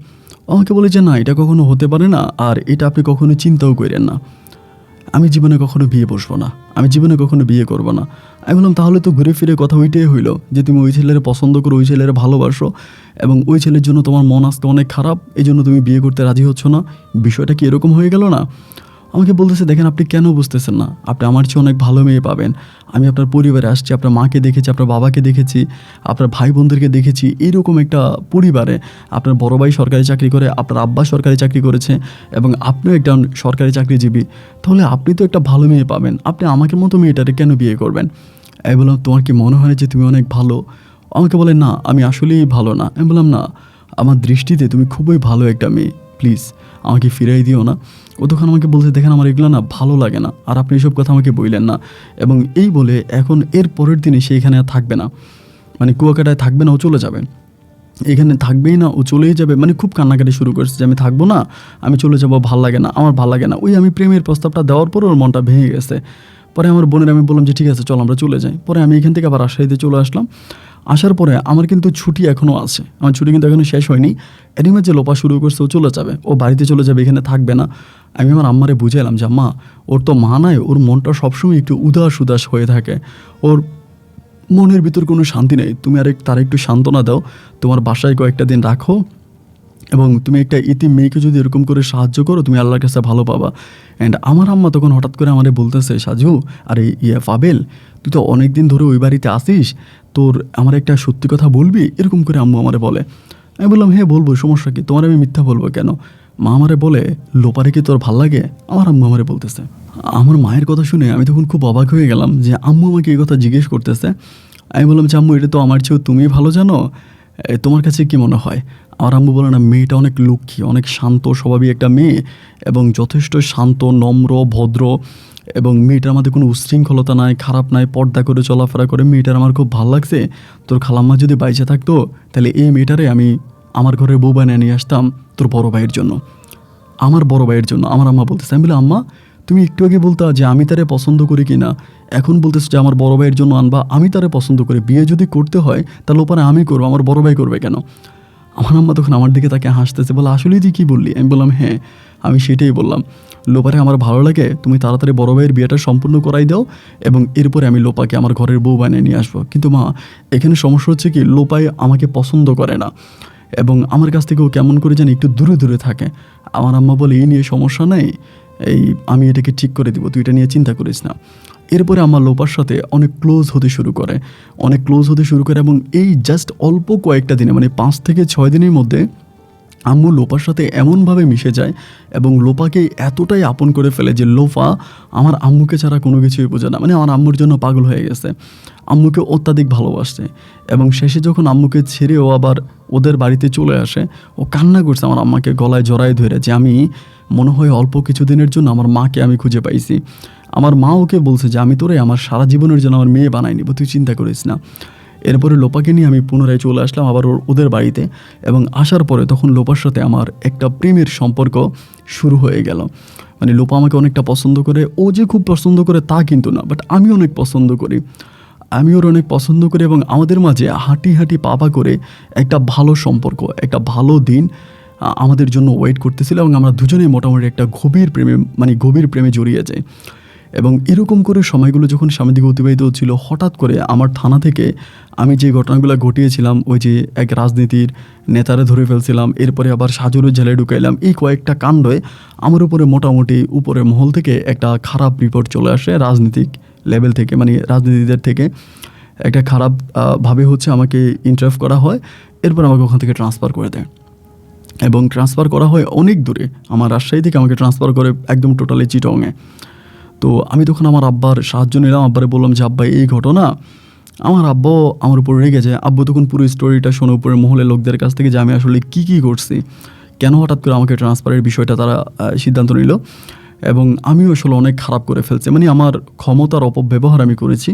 আমাকে বলে যে না এটা কখনো হতে পারে না, আর এটা আপনি কখনো চিন্তাও করেন না। আমি জীবনে কখনো বিয়ে বসবো না, আমি জীবনে কখনো বিয়ে করবো না। আমি বললাম তাহলে তো ঘুরে ফিরে কথা ওইটাই হইলো যে তুমি ওই ছেলের পছন্দ করো, ওই ছেলের ভালোবাসো এবং ওই ছেলের জন্য তোমার মন আজকে অনেক খারাপ, এই জন্য তুমি বিয়ে করতে রাজি হচ্ছ না। বিষয়টা কি এরকম হয়ে গেল না? আমাকে বলতেছে দেখেন আপনি কেন বুঝতেছেন না, আপনি আমার চেয়ে অনেক ভালো মেয়ে পাবেন। আমি আপনার পরিবারে আসছি, আপনার মাকে দেখেছি, আপনার বাবাকে দেখেছি, আপনার ভাই বোনদেরকে দেখেছি, এরকম একটা পরিবারে আপনার বড় ভাই সরকারি চাকরি করে, আপনার আব্বা সরকারি চাকরি করেছে এবং আপনিও একটা সরকারি চাকরিজীবী, তাহলে আপনি তো একটা ভালো মেয়ে পাবেন, আপনি আমাকে মতো মেয়েটারে কেন বিয়ে করবেন? আমি বললাম তোমার কি মনে হয় যে তুমি অনেক ভালো? আমাকে বলে না আমি আসলেই ভালো না। আমি বললাম না, আমার দৃষ্টিতে তুমি খুবই ভালো একটা মেয়ে, প্লিজ আমাকে ফিরাই দিও না। ও তখন আমাকে বলছে দেখেন আমার এগুলো না ভালো লাগে না, আর আপনি এসব কথা আমাকে বললেন না। এবং এই বলে এখন এর পরের দিনে সে এখানে আর থাকবে না, মানে কুয়াকাটায় থাকবে না, ও চলে যাবে, এখানে থাকবেই না, ও চলেই যাবে। মানে খুব কান্নাকাটি শুরু করছে যে আমি থাকবো না, আমি চলে যাবো, ভাল লাগে না, আমার ভাল লাগে না। ওই আমি প্রেমের প্রস্তাবটা দেওয়ার পর ওর মনটা ভেঙে গেছে। পরে আমার বোনের আমি বললাম যে ঠিক আছে চল আমরা চলে যাই। পরে আমি এখান থেকে আবার রাজশাহীতে চলে আসলাম। আসার পরে আমার কিন্তু ছুটি এখনও আছে, আমার ছুটি কিন্তু এখনও শেষ হয়নি। এনিমে যে লোপা শুরু করছে ও চলে যাবে, ও বাড়িতে চলে যাবে, এখানে থাকবে না। আমি আমার আম্মারে বুঝাইলাম যে আম্মা ওর তো মা নাই, ওর মনটা সবসময় একটু উদাস উদাস হয়ে থাকে, ওর মনের ভিতর কোনো শান্তি নেই, তুমি তার একটু সান্ত্বনা দাও, তোমার বাসায় কয়েকটা দিন রাখো এবং তুমি একটা ইতিম মেয়েকে যদি এরকম করে সাহায্য করো তুমি আল্লাহর কাছে ভালো পাবা। অ্যান্ড আমার আম্মা তখন হঠাৎ করে আমারে বলতেছে সাজু আরে পাবেল, তুই তো অনেক দিন ধরে ওই বাড়িতে আসিস, তোর আমার একটা সত্যি কথা বলবি, এরকম করে আম্মু আমারে বলে। আমি বললাম হ্যাঁ বলবো, সমস্যা কি, তোমার আমি মিথ্যা বলবো কেন? মা আমারে বলে লোপারে কি তোর ভাল লাগে? আমার আম্মু আমারে বলতেছে। আমার মায়ের কথা শুনে আমি তখন খুব অবাক হয়ে গেলাম যে আম্মু আমাকে এই কথা জিজ্ঞেস করতেছে। আমি বললাম যে আম্মু এটা তো আমার চেয়েও তুমি ভালো জানো, তোমার কাছে কি মনে হয়? আমার আম্মু বলে না মেয়েটা অনেক লক্ষ্মী, অনেক শান্ত স্বভাবী একটা মেয়ে এবং যথেষ্ট শান্ত, নম্র, ভদ্র এবং মেয়েটার মধ্যে কোনো উচ্ছৃঙ্খলতা নাই, খারাপ নাই, পর্দা করে চলাফেরা করে, মেয়েটার আমার খুব ভালো লাগছে। তোর খালাম্মা যদি বাইচে থাকতো তাহলে এই মেয়েটারে আমি আমার ঘরে বউ বানিয়ে নিয়ে আসতাম তোর বড় ভাইয়ের জন্য, আমার বড় ভাইয়ের জন্য। আমার আম্মা বলতেছে। আমি বলি আম্মা তুমি একটু আগে বলতা যে আমি তারে পছন্দ করি কি না, এখন বলতেছো যে আমার বড় ভাইয়ের জন্য আনবা, আমি তারে পছন্দ করি, বিয়ে যদি করতে হয় তাহলে ওপারে আমি করবো, আমার বড় ভাই করবে কেন? আমার আম্মা তখন আমার দিকে তাকে হাসতেছে, বলে আসলেই তুই কী বললি? আমি বললাম হ্যাঁ আমি সেটাই বললাম, লোপারে আমার ভালো লাগে, তুমি তাড়াতাড়ি বড় ভাইয়ের বিয়েটা সম্পূর্ণ করাই দাও এবং এরপরে আমি লোপাকে আমার ঘরের বউ বানিয়ে নিয়ে আসবো। কিন্তু মা এখানে সমস্যা হচ্ছে কি, লোপাই আমাকে পছন্দ করে না এবং আমার কাছ থেকেও কেমন করে জানি একটু দূরে দূরে থাকে। আমার আম্মা বলে এই নিয়ে সমস্যা নেই, আমি এটাকে ঠিক করে দিব, তুই এটা নিয়ে চিন্তা করিস না। এরপরে আমার লোপার সাথে অনেক ক্লোজ হতে শুরু করে এবং এই জাস্ট অল্প কয়েকটা দিনে, মানে 5 থেকে 6 দিনের মধ্যে আম্মু লোপার সাথে এমনভাবে মিশে যায় এবং লোপাকে এতটাই আপন করে ফেলে যে লোপা আমার আম্মুকে ছাড়া কোনো কিছুই বোঝে না, মানে আমার আম্মুর জন্য পাগল হয়ে গেছে, আম্মুকে অত্যাধিক ভালোবাসছে। এবং শেষে যখন আম্মুকে ছেড়ে ও আবার ওদের বাড়িতে চলে আসে, ও কান্না করছে আমার আম্মাকে গলায় জড়ায় ধরে যে আমি মনে হয় অল্প কিছুদিনের জন্য আমার মাকে আমি খুঁজে পাইছি। আমার মা ওকে বলছে যে আমি তোরে আমার সারা জীবনের জন্য আমার মেয়ে বানাই নিব, তুই চিন্তা করিস না। এরপরে লোপাকে নিয়ে আমি পুনরায় চলে আসলাম আবার ওদের বাড়িতে, এবং আসার পরে তখন লোপার সাথে আমার একটা প্রেমের সম্পর্ক শুরু হয়ে গেল। মানে লোপা আমাকে অনেকটা পছন্দ করে, ও যে খুব পছন্দ করে তা কিন্তু না, বাট আমি অনেক পছন্দ করি, আমি ওর অনেক পছন্দ করি, এবং আমাদের মাঝে হাঁটি হাঁটি পা করে একটা ভালো সম্পর্ক, একটা ভালো দিন আমাদের জন্য ওয়েট করতেছিল, এবং আমরা দুজনেই মোটামুটি একটা গভীর প্রেমে জড়িয়ে যাই। এবং এরকম করে সময়গুলো যখন সামনের দিকে অতিবাহিত হচ্ছিল, হঠাৎ করে আমার থানা থেকে আমি যে ঘটনাগুলো ঘটিয়েছিলাম, ওই যে এক রাজনীতির নেতারে ধরে ফেলছিলাম, এরপরে আবার সাজুরের জেলে ঢুকাইলাম, এই কয়েকটা কাণ্ডে আমার উপরে মোটামুটি উপরে মহল থেকে একটা খারাপ রিপোর্ট চলে আসে, রাজনীতিক লেভেল থেকে, মানে রাজনীতিদের থেকে একটা খারাপ ভাবে হচ্ছে আমাকে ইন্টারভিউ করা হয়। এরপর আমাকে ওখান থেকে ট্রান্সফার করে দেয়, এবং ট্রান্সফার করা হয় অনেক দূরে, আমার রাজশাহী থেকে আমাকে ট্রান্সফার করে একদম টোটালি চিটংয়ে। তো আমি তখন আমার আব্বার সাহায্য নিলাম, আব্বারে বললাম যে আব্বা এই ঘটনা, আমার আব্বু আমার উপর রেগে যায়। আব্বু তখন পুরো স্টোরিটা শোনে উপরে মহলের লোকদের কাছ থেকে যে আমি আসলে কী করছি, কেন হঠাৎ করে আমাকে ট্রান্সফারের বিষয়টা তারা সিদ্ধান্ত নিল, এবং আমিও আসলে অনেক খারাপ করে ফেলছি, মানে আমার ক্ষমতার অপব্যবহার আমি করেছি,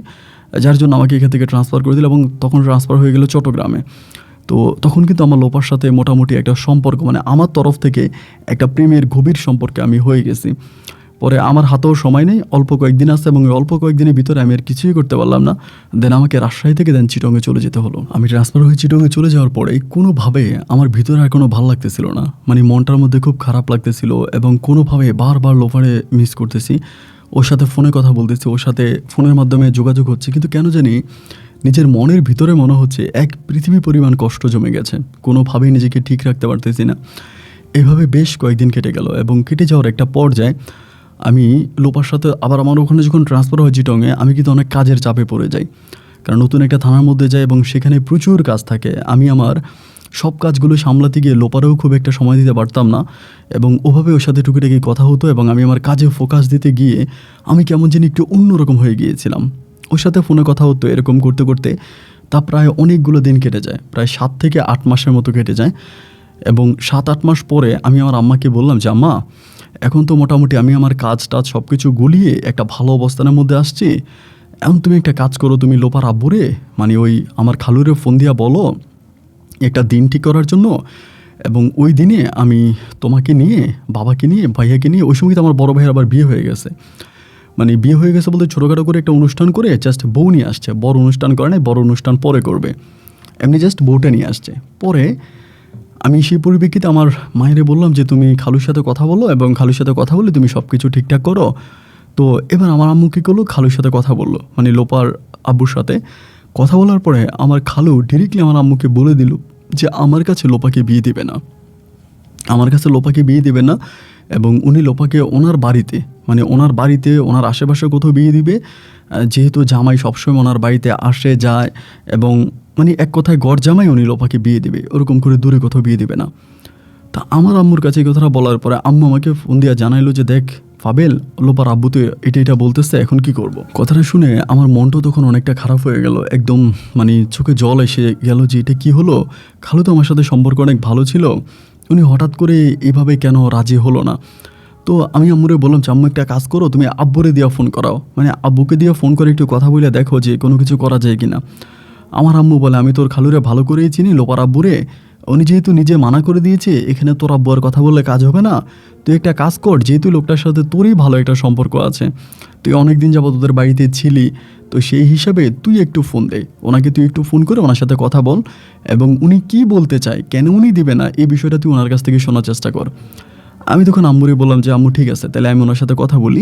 যার জন্য আমাকে এখান থেকে ট্রান্সফার করে দিল, এবং তখন ট্রান্সফার হয়ে গেল চট্টগ্রামে। তো তখন কিন্তু আমার লোপার সাথে মোটামুটি একটা সম্পর্ক, মানে আমার তরফ থেকে একটা প্রেমের গভীর সম্পর্কে আমি হয়ে গেছি। পরে আমার হাতেও সময় নেই, অল্প কয়েকদিন আসছে, এবং ওই অল্প কয়েকদিনের ভিতরে আমি আর কিছুই করতে পারলাম না। দেন আমাকে রাজশাহী থেকে চিটংয়ে চলে যেতে হলো। আমি ট্রান্সফার হয়ে চিটংয়ে চলে যাওয়ার পরে কোনোভাবে আমার ভিতরে আর কোনো ভালো লাগতেছিল না, মানে মনটার মধ্যে খুব খারাপ লাগতেছিল, এবং কোনোভাবে বারবার লোপারে মিস করতেছি, ওর সাথে ফোনে কথা বলতেছি, ওর সাথে ফোনের মাধ্যমে যোগাযোগ হচ্ছে, কিন্তু কেন জানি নিজের মনের ভিতরে মনে হচ্ছে এক পৃথিবী পরিমাণ কষ্ট জমে গেছে, কোনোভাবেই নিজেকে ঠিক রাখতে পারতেছি না। এভাবে বেশ কয়েকদিন কেটে গেল, এবং কেটে যাওয়ার একটা পর্যায়ে আমি লোপার সাথে আবার আমার ওখানে যখন ট্রান্সফার হয় চিটংয়ে, আমি কিন্তু অনেক কাজের চাপে পড়ে যাই, কারণ নতুন একটা থানার মধ্যে যাই এবং সেখানে প্রচুর কাজ থাকে। আমি আমার সব কাজগুলো সামলাতে গিয়ে লোপারেও খুব একটা সময় দিতে পারতাম না, এবং ওভাবে ওর সাথে টুকিটাকি কথা হতো, এবং আমি আমার কাজে ফোকাস দিতে গিয়ে আমি কেমন যেন একটু অন্যরকম হয়ে গিয়েছিলাম। ওর সাথে ফোনে কথা হতো, এরকম করতে করতে তা প্রায় অনেকগুলো দিন কেটে যায়, প্রায় 7 থেকে 8 মাসের মতো কেটে যায়। এবং 7-8 মাস পরে আমি আমার আম্মাকে বললাম যে আম্মা, এখন তো মোটামুটি আমি আমার কাজ টাজ সব কিছু গুলিয়ে একটা ভালো অবস্থানের মধ্যে আসছি, এখন তুমি একটা কাজ করো, তুমি লোপার আব্বুরে, মানে ওই আমার খালুরে ফোন দিয়া বলো একটা দিন ঠিক করার জন্য, এবং ওই দিনে আমি তোমাকে নিয়ে, বাবাকে নিয়ে, ভাইয়াকে নিয়ে, ওই সময় তো আমার বড় ভাইয়ের আবার বিয়ে হয়ে গেছে, মানে বিয়ে হয়ে গেছে বলতে ছোটোখাটো করে একটা অনুষ্ঠান করে জাস্ট বউ নিয়ে আসছে, বড় অনুষ্ঠান করে নাই, বড় অনুষ্ঠান পরে করবে, এমনি জাস্ট বউটা নিয়ে আসছে। পরে আমি সেই পরিপ্রেক্ষিতে আমার মায়েরে বললাম যে তুমি খালুর সাথে কথা বলো, এবং খালুর সাথে কথা বলে তুমি সব কিছু ঠিকঠাক করো। তো এবার আমার আম্মু কী করলো, খালুর সাথে কথা বললো, মানে লোপার আব্বুর সাথে কথা বলার পরে আমার খালু ডিরেক্টলি আমার আম্মুকে বলে দিল যে আমার কাছে লোপাকে বিয়ে দেবে না, আমার কাছে লোপাকে বিয়ে দেবে না, এবং উনি লোপাকে ওনার বাড়িতে, মানে ওনার বাড়িতে, ওনার আশেপাশে কোথাও বিয়ে দিবে, যেহেতু জামাই সবসময় ওনার বাড়িতে আসে যায়, এবং মানে এক কথায় গড় জামাই উনি লোপাকে বিয়ে দেবে, ওরকম করে দূরে কোথাও বিয়ে দেবে না। তা আমার আম্মুর কাছে এই কথাটা বলার পরে আম্মু আমাকে ফোন দিয়ে জানাইলো যে দেখ ফাবেল, লোপার আব্বু তো এটা বলতেছে, এখন কি করব। কথাটা শুনে আমার মনটা তখন অনেকটা খারাপ হয়ে গেল, একদম মানে চোখে জল এসে গেল যে এটা কী হলো, খালু তো আমার সাথে সম্পর্ক অনেক ভালো ছিল, উনি হঠাৎ করে এভাবে কেন রাজি হলো না। তো আমি আম্মুরে বললাম যে আম্মু একটা কাজ করো, তুমি আব্বুরে দিয়ে ফোন করাও, মানে আব্বুকে দিয়ে ফোন করে একটু কথা বলে দেখো যে কোনো কিছু করা যায় কিনা। আমার আম্মু বলে আমি তোর খালুরে ভালো করেই চিনি, লোপার আব্বুরে, উনি যেহেতু নিজে মানা করে দিয়েছে, এখানে তোর আব্বু আর কথা বললে কাজ হবে না, তুই একটা কাজ কর, যেহেতু লোকটার সাথে তোরই ভালো একটা সম্পর্ক আছে, তুই অনেক দিন যাবত তোদের বাড়িতে ছিলি, তো সেই হিসাবে তুই একটু ফোন দে ওনাকে, তুই একটু ফোন করে ওনার সাথে কথা বল, এবং উনি কি বলতে চায়, কেন উনি দিবে না, এই বিষয়টা তুই ওনার কাছ থেকে শোনার চেষ্টা কর। আমি তখন আম্মুরে বললাম যে আম্মু ঠিক আছে, তাহলে আমি ওনার সাথে কথা বলি।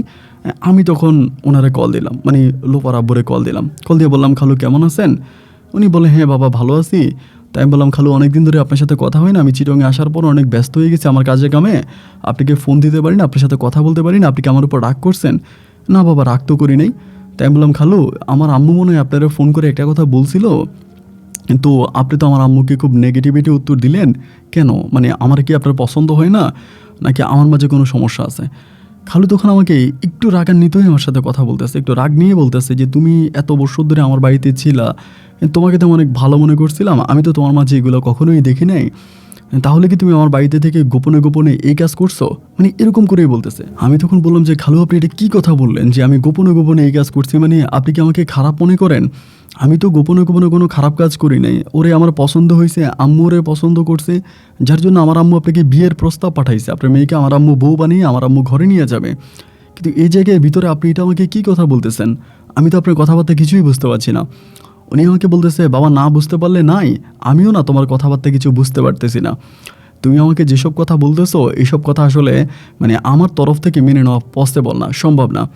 আমি তখন ওনারে কল দিলাম, মানে লোপার আব্বুরে কল দিলাম, কল দিয়ে বললাম খালু কেমন আছেন। উনি বলে হ্যাঁ বাবা ভালো আছি। তাই আমি বললাম খালু অনেক দিন ধরে আপনার সাথে কথা হয় না, আমি চিটংয়ে আসার পর অনেক ব্যস্ত হয়ে গেছি আমার কাজে কামে, আপনাকে ফোন দিতে পারি না, আপনার সাথে কথা বলতে পারি না, আপনি কি আমার উপর রাগ করছেন? না বাবা রাগ তো করি নাই। তাই আমি বললাম খালু আমার আম্মু মনে হয় আপনারা ফোন করে একটা কথা বলছিল কিন্তু আপনি তো আমার আম্মুকে খুব নেগেটিভিটি উত্তর দিলেন কেন? মানে আমার কি আপনার পছন্দ হয় না, নাকি আমার মাঝে কোনো সমস্যা আছে? খালু তখন আমাকে একটু রাগান্বিত হয়ে আমার সাথে কথা বলতেছে, একটু রাগ নিয়ে বলতেছে যে, "তুমি এত বছর ধরে আমার বাড়িতে ছিলা, তোমাকে তো আমি অনেক ভালো মনে করছিলাম। আমি তো তোমার মাঝে এগুলো কখনোই দেখি নাই। তাহলে কি তুমি আমার বাড়িতে থেকে গোপনে, গোপনে এই কাজ করছো?" মানে এরকম করেই বলতেছে। আমি তখন বললাম যে, "খালু আপনি এটা কি কথা বললেন যে আমি গোপনে, গোপনে এই কাজ করছি? মানে আপনি কি আমাকে খারাপ মনে করেন? আমি তো গোপনে, গোপনে কোনো খারাপ কাজ করি নাই। ওরে আমার পছন্দ হইছে, আম্মু ওরে পছন্দ করছে। যার জন্য আমার আম্মু আপনাকে বিয়ের প্রস্তাব পাঠাইছে। আপনার মেয়েকে আমার আম্মু বউ বানিয়ে আমার আম্মু ঘরে নিয়ে যাবে। কিন্তু এই জায়গায় ভিতরে আপনি এটা আমাকে কি কথা বলতেছেন? আমি তো আপনার কথাবার্তা কিছুই বুঝতে পারছি না।" উনি আমাকে বলতেছে, "বাবা না বুঝতে পারলে নাই। আমিও না তোমার কথাবার্তা কিছু বুঝতে পারতেছি না। তুমি আমাকে যেসব কথা বলতেছো, এইসব কথা আসলে মানে আমার তরফ থেকে মেনে নেওয়া পসিবল না, সম্ভব না।"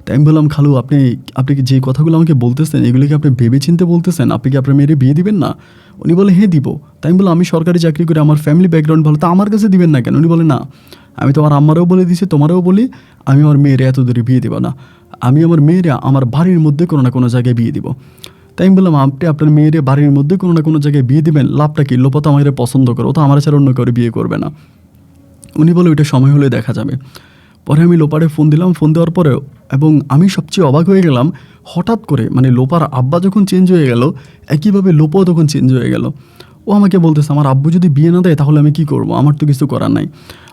তাই আমি বললাম, "খালু আপনি আপনি কি যে কথাগুলো আমাকে বলতেছেন, এগুলো কি আপনি ভেবেচিন্তে বলতেছেন? আপনি কি আপনার মেয়েরে বিয়ে দিবেন না?" উনি বলে, "হ্যাঁ দিব।" তাই আমি বললাম, "আমি সরকারি চাকরি করি, আমার ফ্যামিলি ব্যাকগ্রাউন্ড ভালো, তা আমার কাছে দিবেন না কেন?" উনি বলে, "না, আমি তোমার আম্মারেও বলে দিছি, তোমারেও বলি, আমি আমার মেয়েরে এত দূরে বিয়ে দিব না। আমি আমার মেয়েরে আমার বাড়ির মধ্যে কোনো না কোনো জায়গায় বিয়ে দিব।" তাই আমি বললাম, "আপনি আপনার মেয়েরে বাড়ির মধ্যে কোনো না কোনো জায়গায় বিয়ে দিবেন, লাভটা কি? লোপা তো আমাকে পছন্দ করে, ও তো আমার ছাড়া অন্য কাউরে বিয়ে করবে না।" উনি বলে, "ওইটা সময় হলে দেখা যাবে।" পরে আমি লোপারে ফোন দিলাম, ফোন দেওয়ার পরে এবং আমি সবচেয়ে অবাক হয়ে গেলাম, হঠাৎ করে মানে লোপার আব্বা যখন চেঞ্জ হয়ে গেল, একইভাবে লোপাও তখন চেঞ্জ হয়ে গেল। ও আমাকে বলতেছে, "আমার আব্বু যদি বিয়ে না দেয় তাহলে আমি কী করব? আমার তো কিছু করার নাই।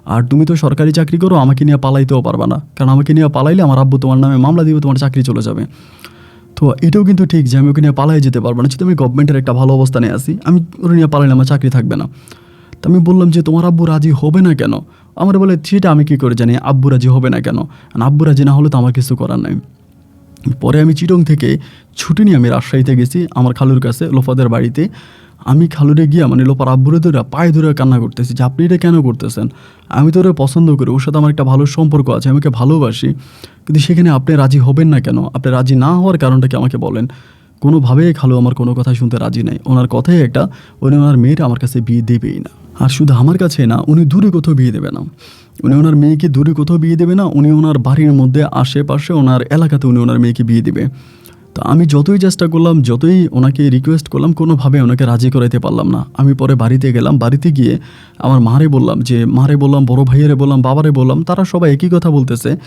আর তুমি তো সরকারি চাকরি করো, আমাকে নিয়ে পালাইতেও পারবা না। কারণ আমাকে নিয়ে পালাইলে আমার আব্বু তোমার নামে মামলা দিবে, তোমার চাকরি চলে যাবে। তো এটাও কিন্তু ঠিক যে আমি ওকে নিয়ে পালাই যেতে পারবো না। যেহেতু আমি গভর্নমেন্টের একটা ভালো অবস্থানে আছি, আমি ওরে নিয়ে পালাইলে আমার চাকরি থাকবে না।" তো আমি বললাম যে, "তোমার আব্বু রাজি হবে না কেন?" আমার বলে, "সেটা আমি কী করে জানি আব্বু রাজি হবে না কেন? আর আব্বু রাজি না হলে তো আমার কিছু করার নাই।" পরে আমি চিটং থেকে ছুটি নিয়ে আমি রাজশাহীতে গেছি আমার খালুর কাছে, লোফাদের বাড়িতে। আমি খালুরে গিয়া মানে লোপার আব্বুরে ধরে পায়ে ধরে কান্না করতেছি যে, "আপনি এটা কেন করতেছেন? আমি তো ওরে পছন্দ করি, ওর সাথে আমার একটা ভালো সম্পর্ক আছে, আমি ওকে ভালোবাসি। কিন্তু সেখানে আপনি রাজি হবেন না কেন? আপনি রাজি না হওয়ার কারণটা কি আমাকে বলেন?" কোনোভাবেই খালু আমার কোনো কথাই শুনতে রাজি নাই। ওনার কথাই একটা, উনি ওনার মেয়ের আমার কাছে বিয়ে দেবেই না। আর শুধু আমার কাছে না, উনি দূরে কোথাও বিয়ে দেবে না। উনি ওনার মেয়েকে দূরে কোথাও বিয়ে দেবে না। উনি ওনার বাড়ির মধ্যে আশেপাশে ওনার এলাকাতে উনি ওনার মেয়েকে বিয়ে দিবে। তো আমি যতই চেষ্টা করলাম, যতই ওনাকে রিকোয়েস্ট করলাম, কোনোভাবে ওনাকে রাজি করাইতে পারলাম না। আমি পরে বাড়িতে গেলাম। বাড়িতে গিয়ে আমার মারে বললাম যে, মারে বললাম, বড় ভাইয়েরে বললাম, বাবারে বললাম। তারা সবাই একই কথা বলতেছে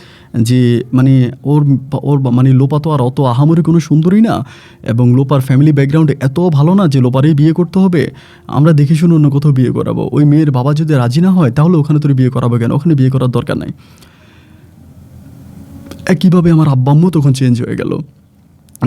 যে মানে ওর ওর মানে লোপা তো আর অত আহামরি কোনো সুন্দরী না, এবং লোপার ফ্যামিলি ব্যাকগ্রাউন্ড এত ভালো না যে লোপারেই বিয়ে করতে হবে। আমরা দেখে শুনে অন্য কোথাও বিয়ে করাবো। ওই মেয়ের বাবা যদি রাজি না হয় তাহলে ওখানে তোর বিয়ে করাবো কেন? ওখানে বিয়ে করার দরকার নাই। একইভাবে আমার আব্বা আম্মু তখন চেঞ্জ হয়ে গেল।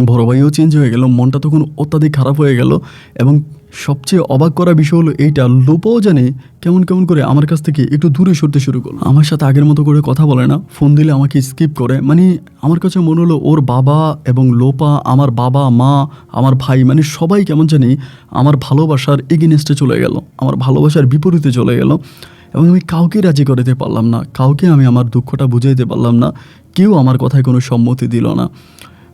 বড় ভাইও চেঞ্জ হয়ে গেল। মনটা তখন অত্যাধিক খারাপ হয়ে গেল, এবং সবচেয়ে অবাক করা বিষয় হলো এইটা, লোপাও জানে কেমন, কেমন করে আমার কাছ থেকে একটু দূরে সরতে শুরু করলো। আমার সাথে আগের মতো করে কথা বলে না। ফোন দিলে আমাকে স্কিপ করে। মানে আমার কাছে মনে হলো ওর বাবা এবং লোপা, আমার বাবা, মা, আমার ভাই, মানে সবাই কেমন জানি আমার ভালোবাসার এগেইনস্টে চলে গেল। আমার ভালোবাসার বিপরীতে চলে গেল। এবং আমি কাউকে রাজি করাতে পারলাম না। কাউকে আমি আমার দুঃখটা বুঝাইতে পারলাম না। কেউ আমার কথায় কোনো সম্মতি দিল না।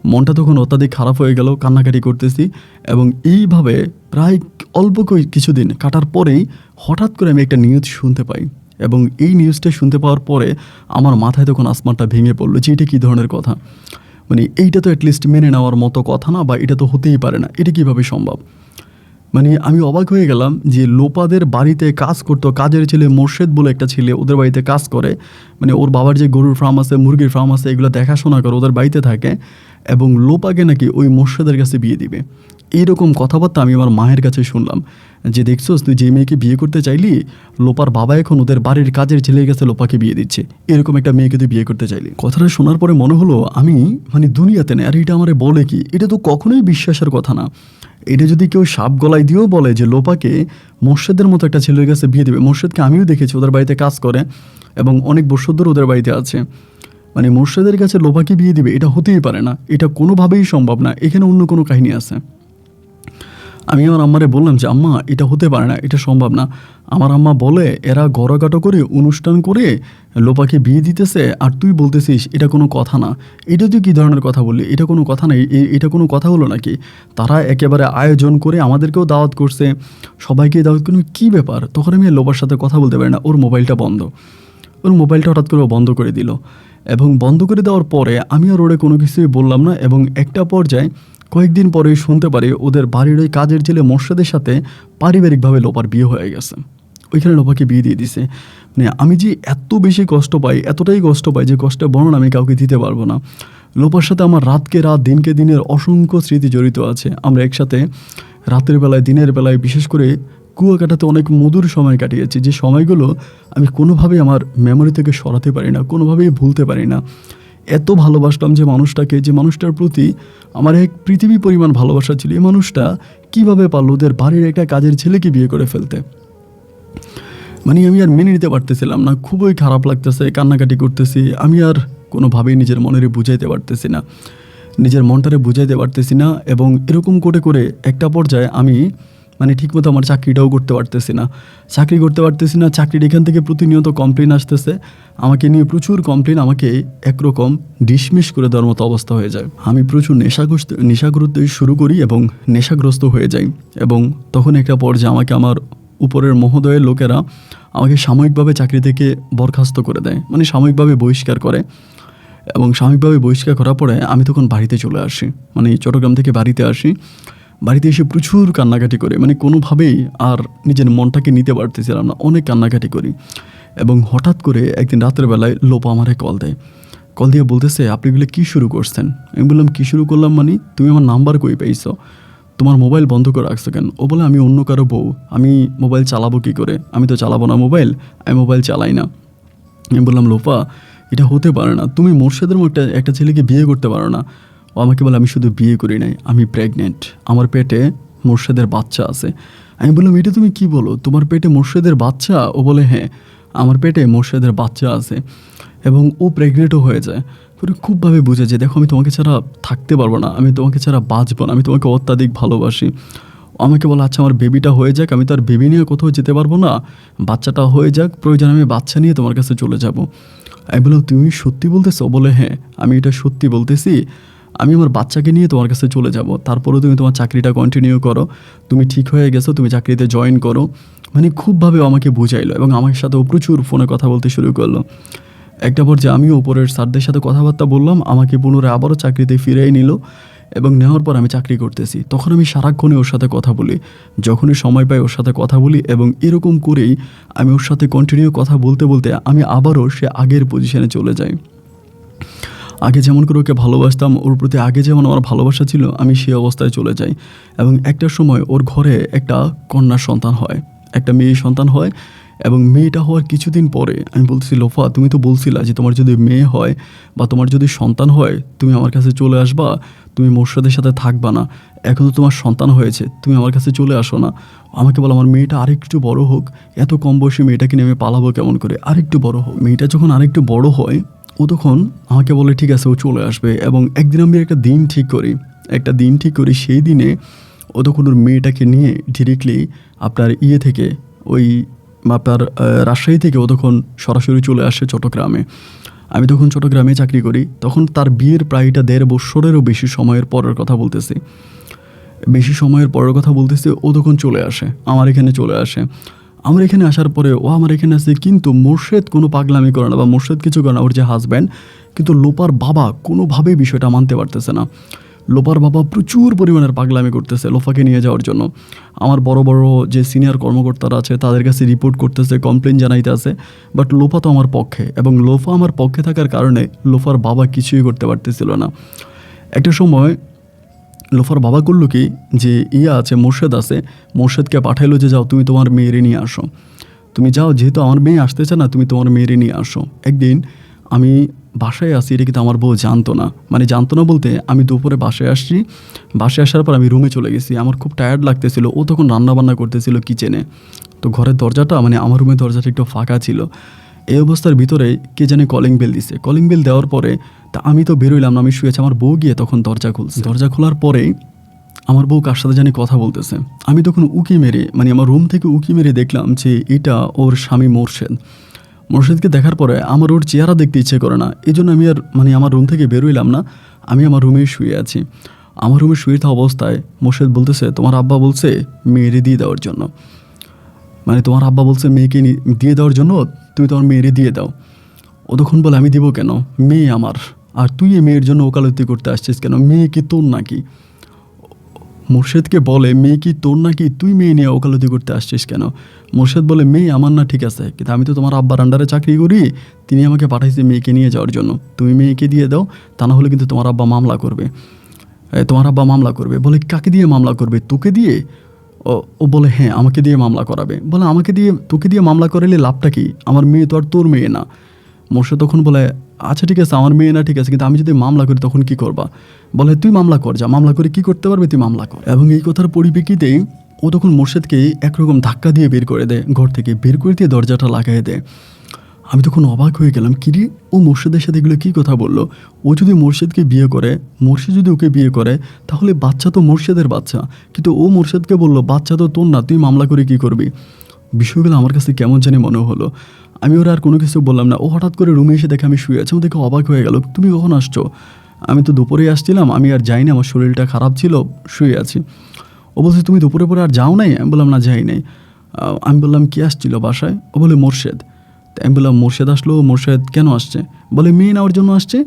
মনটা তখন অত্যাধিক খারাপ হয়ে গেল, কান্নাকাটি করতেছি। এবং এইভাবে প্রায় অল্প কিছুদিন কাটার পরেই হঠাৎ করে আমি একটা নিউজ শুনতে পাই, এবং এই নিউজটা শুনতে পাওয়ার পরে আমার মাথায় তখন আসমানটা ভেঙে পড়লো যে এটা কী ধরনের কথা। মানে এইটা তো অ্যাটলিস্ট মেনে নেওয়ার মতো কথা না, বা এটা তো হতেই পারে না, এটা কীভাবে সম্ভব? মানে আমি অবাক হয়ে গেলাম যে লোপাদের বাড়িতে কাজ করতো, কাজের ছেলে মোর্শেদ বলে একটা ছেলে ওদের বাড়িতে কাজ করে। মানে ওর বাবার যে গরুর ফার্ম আছে, মুরগির ফার্ম আছে, এগুলো দেখাশোনা করে, ওদের বাড়িতে থাকে। এবং লোপাকে নাকি ওই মোর্শেদের কাছে বিয়ে দিবে। এইরকম কথাবার্তা আমি আমার মায়ের কাছে শুনলাম যে, "দেখছোস তুই যে মেয়েকে বিয়ে করতে চাইলি, লোপার বাবা এখন ওদের বাড়ির কাজের ছেলের কাছে লোপাকে বিয়ে দিচ্ছে। এরকম একটা মেয়েকে তুই বিয়ে করতে চাইলি।" কথাটা শোনার পরে মনে হলো আমি মানে দুনিয়াতে নেই। আর এটা আমারে বলে কি? এটা তো কখনোই বিশ্বাসের কথা না। এটা যদি কেউ সাপ গলায় দিয়েও বলে যে লোপাকে মোর্শেদের মতো একটা ছেলের কাছে বিয়ে দেবে, মোর্শেদকে আমিও দেখেছি ওদের বাড়িতে কাজ করে এবং অনেক বছর ধরে ওদের বাড়িতে আছে, মানে মোর্শেদের কাছে লোপাকে বিয়ে দিবে, এটা হতেই পারে না, এটা কোনোভাবেই সম্ভব না, এখানে অন্য কোনো কাহিনী আছে। আমি আমার আম্মারে বললাম যে, "আম্মা এটা হতে পারে না, এটা সম্ভব না।" আমার আম্মা বলে, "এরা গড়াগাটো করে অনুষ্ঠান করে লোপাকে বিয়ে দিতেছে, আর তুই বলতেছিস এটা কোনো কথা না। এটা তুই কী ধরনের কথা বললি? এটা কোনো কথা না, এটা কোনো কথা হলো নাকি? তারা একেবারে আয়োজন করে আমাদেরকেও দাওয়াত করছে, সবাইকেই দাওয়াত করে, কী ব্যাপার?" তখন আমি লোপার সাথে কথা বলতে পারি না, ওর মোবাইলটা বন্ধ। ওর মোবাইলটা হঠাৎ করে বন্ধ করে দিল, এবং বন্ধ করে দেওয়ার পরে আমি আর ওরে কোনো কিছুই বললাম না। এবং একটা পর্যায়ে কয়েকদিন পরেই শুনতে পারি ওদের বাড়ির ওই কাজের ছেলে মোর্শেদের সাথে পারিবারিকভাবে লোপার বিয়ে হয়ে গেছে। ওইখানে লোপাকে বিয়ে দিয়ে দিছে। মানে আমি যে এত বেশি কষ্ট পাই, এতটাই কষ্ট পাই যে কষ্টের বর্ণনা আমি কাউকে দিতে পারবো না। লোপার সাথে আমার রাতকে রাত দিনকে দিনের অসংখ্য স্মৃতি জড়িত আছে। আমরা একসাথে রাতের বেলায় দিনের বেলায় বিশেষ করে কুয়াকাটাতে অনেক মধুর সময় কাটিয়েছি, যে সময়গুলো আমি কোনোভাবেই আমার মেমোরি থেকে সরাতে পারি না, কোনোভাবেই ভুলতে পারি না। এত ভালোবাসতাম যে মানুষটাকে, যে মানুষটার প্রতি আমার এক পৃথিবী পরিমাণ ভালোবাসা ছিল। এই মানুষটা কীভাবে পারল ওদের বাড়ির একটা কাজের ছেলেকে বিয়ে করে ফেলতে? মানে আমি আর মেনে নিতে পারতেছিলাম না, খুবই খারাপ লাগতেছে, কান্নাকাটি করতেছি। আমি আর কোনোভাবেই নিজের মনের বুঝাইতে পারতেছি না, নিজের মনটারে বুঝাইতে পারতেছি না। এবং এরকম করে করে একটা পর্যায়ে আমি মানে ঠিকমতো আমার চাকরিটাও করতে পারতেছি না, চাকরি করতে পারতেছি না। চাকরির এখান থেকে প্রতিনিয়ত কমপ্লেন আসতেছে, আমাকে নিয়ে প্রচুর কমপ্লেন, আমাকে একরকম ডিসমিস করে দেওয়ার মতো অবস্থা হয়ে যায়। আমি প্রচুর নেশাগ্রস্ত শুরু করি এবং নেশাগ্রস্ত হয়ে যাই। এবং তখন একটা পর্যায়ে আমাকে আমার উপরের মহোদয়ের লোকেরা আমাকে সাময়িকভাবে চাকরি থেকে বরখাস্ত করে দেয়, মানে সাময়িকভাবে বহিষ্কার করে। এবং সাময়িকভাবে বহিষ্কার করার পরে আমি তখন বাড়িতে চলে আসি, মানে চট্টগ্রাম থেকে বাড়িতে আসি। বাড়িতে এসে প্রচুর কান্নাকাটি করি, মানে কোনোভাবেই আর নিজের মনটাকে নিতে পারতেছিলাম না, অনেক কান্নাকাটি করি। এবং হঠাৎ করে একদিন রাতের বেলায় লোপা আমারে কল দেয়, কল দিয়ে বলতেছে আপনি এগুলো কী শুরু করছেন? আমি বললাম কী শুরু করলাম মানে? তুমি আমার নাম্বার কই পাইছো? তোমার মোবাইল বন্ধ করে রাখছো কেন? ও বলে আমি অন্য কারো বউ, আমি মোবাইল চালাবো কী করে? আমি তো চালাবো না মোবাইল, আমি মোবাইল চালাই না। আমি বললাম লোপা এটা হতে পারে না, তুমি মোর্শেদের মতো একটা ছেলেকে বিয়ে করতে পারো না। ও আমাকে বলে আমি শুধু বিয়ে করি নাই, আমি প্রেগনেন্ট, আমার পেটে মোর্শেদের বাচ্চা আছে। আমি বললাম এটা তুমি কি বলো, তোমার পেটে মোর্শেদের বাচ্চা? ও বলে হ্যাঁ, আমার পেটে মোর্শেদের বাচ্চা আছে। এবং ও প্রেগনেন্টও হয়ে যায়। পরে খুবভাবে বুঝে যে দেখো আমি তোমাকে ছাড়া থাকতে পারবো না, আমি তোমাকে ছাড়া বাঁচবো না, আমি তোমাকে অত্যাধিক ভালোবাসি। আমাকে বলে আচ্ছা আমার বেবিটা হয়ে যাক, আমি তো আর বেবি নিয়ে কোথাও যেতে পারবো না, বাচ্চাটা হয়ে যাক, প্রয়োজন আমি বাচ্চা নিয়ে তোমার কাছে চলে যাব। আমি বললাম তুমি সত্যি বলতেছো? বলে হ্যাঁ আমি এটা সত্যি বলতেছি, আমি আমার বাচ্চাকে নিয়ে তোমার কাছে চলে যাব, তারপরেও তুমি তোমার চাকরিটা কন্টিনিউ করো, তুমি ঠিক হয়ে গেছো, তুমি চাকরিতে জয়েন করো। মানে খুবভাবে আমাকে বুঝাইলো এবং আমার সাথেও প্রচুর ফোনে কথা বলতে শুরু করলো। একটা পর্যায়ে আমিও উপরের স্যারদের সাথে কথাবার্তা বললাম, আমাকে পুনরায় আবারও চাকরিতে ফিরিয়ে নিল। এবং নেওয়ার পর আমি চাকরি করতেছি। তখন আমি সারাক্ষণই ওর সাথে কথা বলি, যখনই সময় পাই ওর সাথে কথা বলি। এবং এরকম করেই আমি ওর সাথে কন্টিনিউ কথা বলতে বলতে আমি আবারও সে আগের পজিশনে চলে যাই। আগে যেমন করে ওকে ভালোবাসতাম, ওর প্রতি আগে যেমন আমার ভালোবাসা ছিল, আমি সেই অবস্থায় চলে যাই। এবং একটা সময় ওর ঘরে একটা কন্যা সন্তান হয়, একটা মেয়ে সন্তান হয়। এবং মেয়েটা হওয়ার কিছুদিন পরে আমি বলতেছি লোফা তুমি তো বলছিলা যে তোমার যদি মেয়ে হয় বা তোমার যদি সন্তান হয় তুমি আমার কাছে চলে আসবা, তুমি মোর্শেদের সাথে থাকবা না, এখন তো তোমার সন্তান হয়েছে, তুমি আমার কাছে চলে আসো না। আমাকে বলো আমার মেয়েটা আরেকটু বড় হোক, এত কম বয়সী মেয়েটাকে নিয়ে আমি পালাবো কেমন করে, আরেকটু বড় হোক। মেয়েটা যখন আরেকটু বড় হয় ও তখন আমাকে বলে ঠিক আছে ও চলে আসবে। এবং একদিন আমি একটা দিন ঠিক করি, সেই দিনে ও তখন ওর মেয়েটাকে নিয়ে ডিরেক্টলি আপনার থেকে ওই আপনার রাজশাহী থেকে ও তখন সরাসরি চলে আসে চট্টগ্রামে। আমি তখন চট্টগ্রামে চাকরি করি, তখন তার বিয়ের প্রায় 1.5 বছরেরও বেশি সময়ের পরের কথা বলতেছি। ও তখন চলে আসে, আমার এখানে চলে আসে। আমার এখানে আসার পরে ও আমার এখানে আসে, কিন্তু মোর্শেদ কোনো পাগলামি করে না বা মোর্শেদ কিছু করে না, ওর যে হাজব্যান্ড। কিন্তু লোপার বাবা কোনোভাবেই বিষয়টা মানতে পারতেছে না। লোপার বাবা প্রচুর পরিমাণের পাগলামি করতেছে লোফাকে নিয়ে যাওয়ার জন্য। আমার বড় বড় যে সিনিয়র কর্মকর্তারা আছে তাদের কাছে রিপোর্ট করতেছে, কমপ্লেন জানাইতে আছে। বাট লোফা তো আমার পক্ষে, এবং লোফা আমার পক্ষে থাকার কারণে লোফার বাবা কিছুই করতে পারতেছিল না। একটা সময় লোফার বাবা করলো কি, যে মোর্শেদ আছে, মোর্শেদকে পাঠাইলো যে যাও তুমি তোমার মেয়েরে নিয়ে আসো, তুমি যাও, যেহেতু আমার মেয়ে আসতেছে না তুমি তোমার মেয়েরে নিয়ে আসো। একদিন আমি বাসায় আসি, এটা কিন্তু আমার বউ জানতো না, মানে জানতো না বলতে আমি দুপুরে বাসায় আসছি, বাসায় আসার পর আমি রুমে চলে গেছি, আমার খুব টায়ার্ড লাগতেছিল। ও তখন রান্নাবান্না করতেছিল কিচেনে, তো ঘরের দরজাটা মানে আমার রুমের দরজাটা একটু ফাঁকা ছিল। এই অবস্থার ভিতরে কে জানে কলিং বেল দিছে। কলিং বেল দেওয়ার পরে তা আমি তো বেরোইলাম না, আমি শুয়েছি। আমার বউ গিয়ে তখন দরজা খুলছে। দরজা খোলার পরে আমার বউ কার সাথে জানি কথা বলতেছে। আমি তখন উকি মেরে, মানে আমার রুম থেকে উকি মেরে দেখলাম যে এটা ওর স্বামী মোর্শেদকে দেখার পরে আমার ওর চেহারা দেখতে ইচ্ছে করে না, এই জন্য আমি আর মানে আমার রুম থেকে বেরোইলাম না, আমি আমার রুমেই শুয়ে আছি। আমার রুমে শুয়ে থাকা অবস্থায় মোর্শেদ বলতেছে তোমার আব্বা বলছে মেয়েরে দিয়ে দেওয়ার জন্য, মানে তোমার আব্বা বলছে মেয়েকে দিয়ে দেওয়ার জন্য, তুমি তোমার মেয়েরে দিয়ে দাও। ও তখন বলে আমি দিব কেন, মেয়ে আমার, আর তুই এই মেয়ের জন্য ওকালতি করতে আসছিস কেন, মেয়ে কি তোর নাকি? ও মোর্শেদকে বলে, মেয়ে কি তোর নাকি, তুই মেয়ে নিয়ে ওকালতি করতে আসছিস কেন? মোর্শেদ বলে, মেয়ে আমার না, ঠিক আছে, কিন্তু আমি তো তোমার আব্বার আন্ডারে চাকরি করি, তিনি আমাকে পাঠাইছে মেয়েকে নিয়ে যাওয়ার জন্য, তুমি মেয়েকে দিয়ে দাও, তা না হলে কিন্তু তোমার আব্বা মামলা করবে। তোমার আব্বা মামলা করবে। বলে, কাকে দিয়ে মামলা করবে, তোকে দিয়ে? ও বলে, হ্যাঁ আমাকে দিয়ে মামলা করাবে। বলে, আমাকে দিয়ে, তোকে দিয়ে মামলা করালে লাভটা কি? আমার মেয়ে তো আর তোর মেয়ে না। মোর্শেদ তখন বলে, আচ্ছা ঠিক আছে, আমার মেয়ে না ঠিক আছে, কিন্তু আমি যদি মামলা করি তখন কি করবা? বলে, তুই মামলা কর, যা, মামলা করে কি করতে পারবে, তুই মামলা কর। এবং এই কথার পরিপ্রেক্ষিতেই ও তখন মোর্শেদকে একরকম ধাক্কা দিয়ে বের করে দেয়, ঘর থেকে বের করে দিয়ে দরজাটা লাগাই দেয়। আমি তখন অবাক হয়ে গেলাম, কিরে ও মোর্শেদের সাথে এগুলো কী কথা বললো? ও যদি মোর্শেদকে বিয়ে করে, মোর্শেদ যদি ওকে বিয়ে করে, তাহলে বাচ্চা তো মোর্শেদের বাচ্চা, কিন্তু ও মোর্শেদকে বললো বাচ্চা তো তোর না, তুই মামলা করে কি করবি? বিষয়গুলো আমার কাছে কেমন জানি মনে হলো। আমি ওরা আর কোনো কিছু বললাম না। ও হঠাৎ করে রুমে এসে দেখে আমি শুয়ে আছি, আমি দেখে অবাক হয়ে গেল, তুমি কখন আসছো? আমি তো দুপুরেই আসছিলাম, আমি আর যাইনি, আমার শরীরটা খারাপ ছিল, শুয়ে আছি। ও বলছে, তুমি দুপুরে পরে আর যাও নাই? আমি বললাম, না যাই নাই। আমি বললাম, কি আসছিল বাসায়? ও বলে, মোর্শেদ। আমি বললাম, মোর্শেদ আসলো? মোর্শেদ কেন আসছে? বলে, মেয়ে নেওয়ার জন্য আসছে।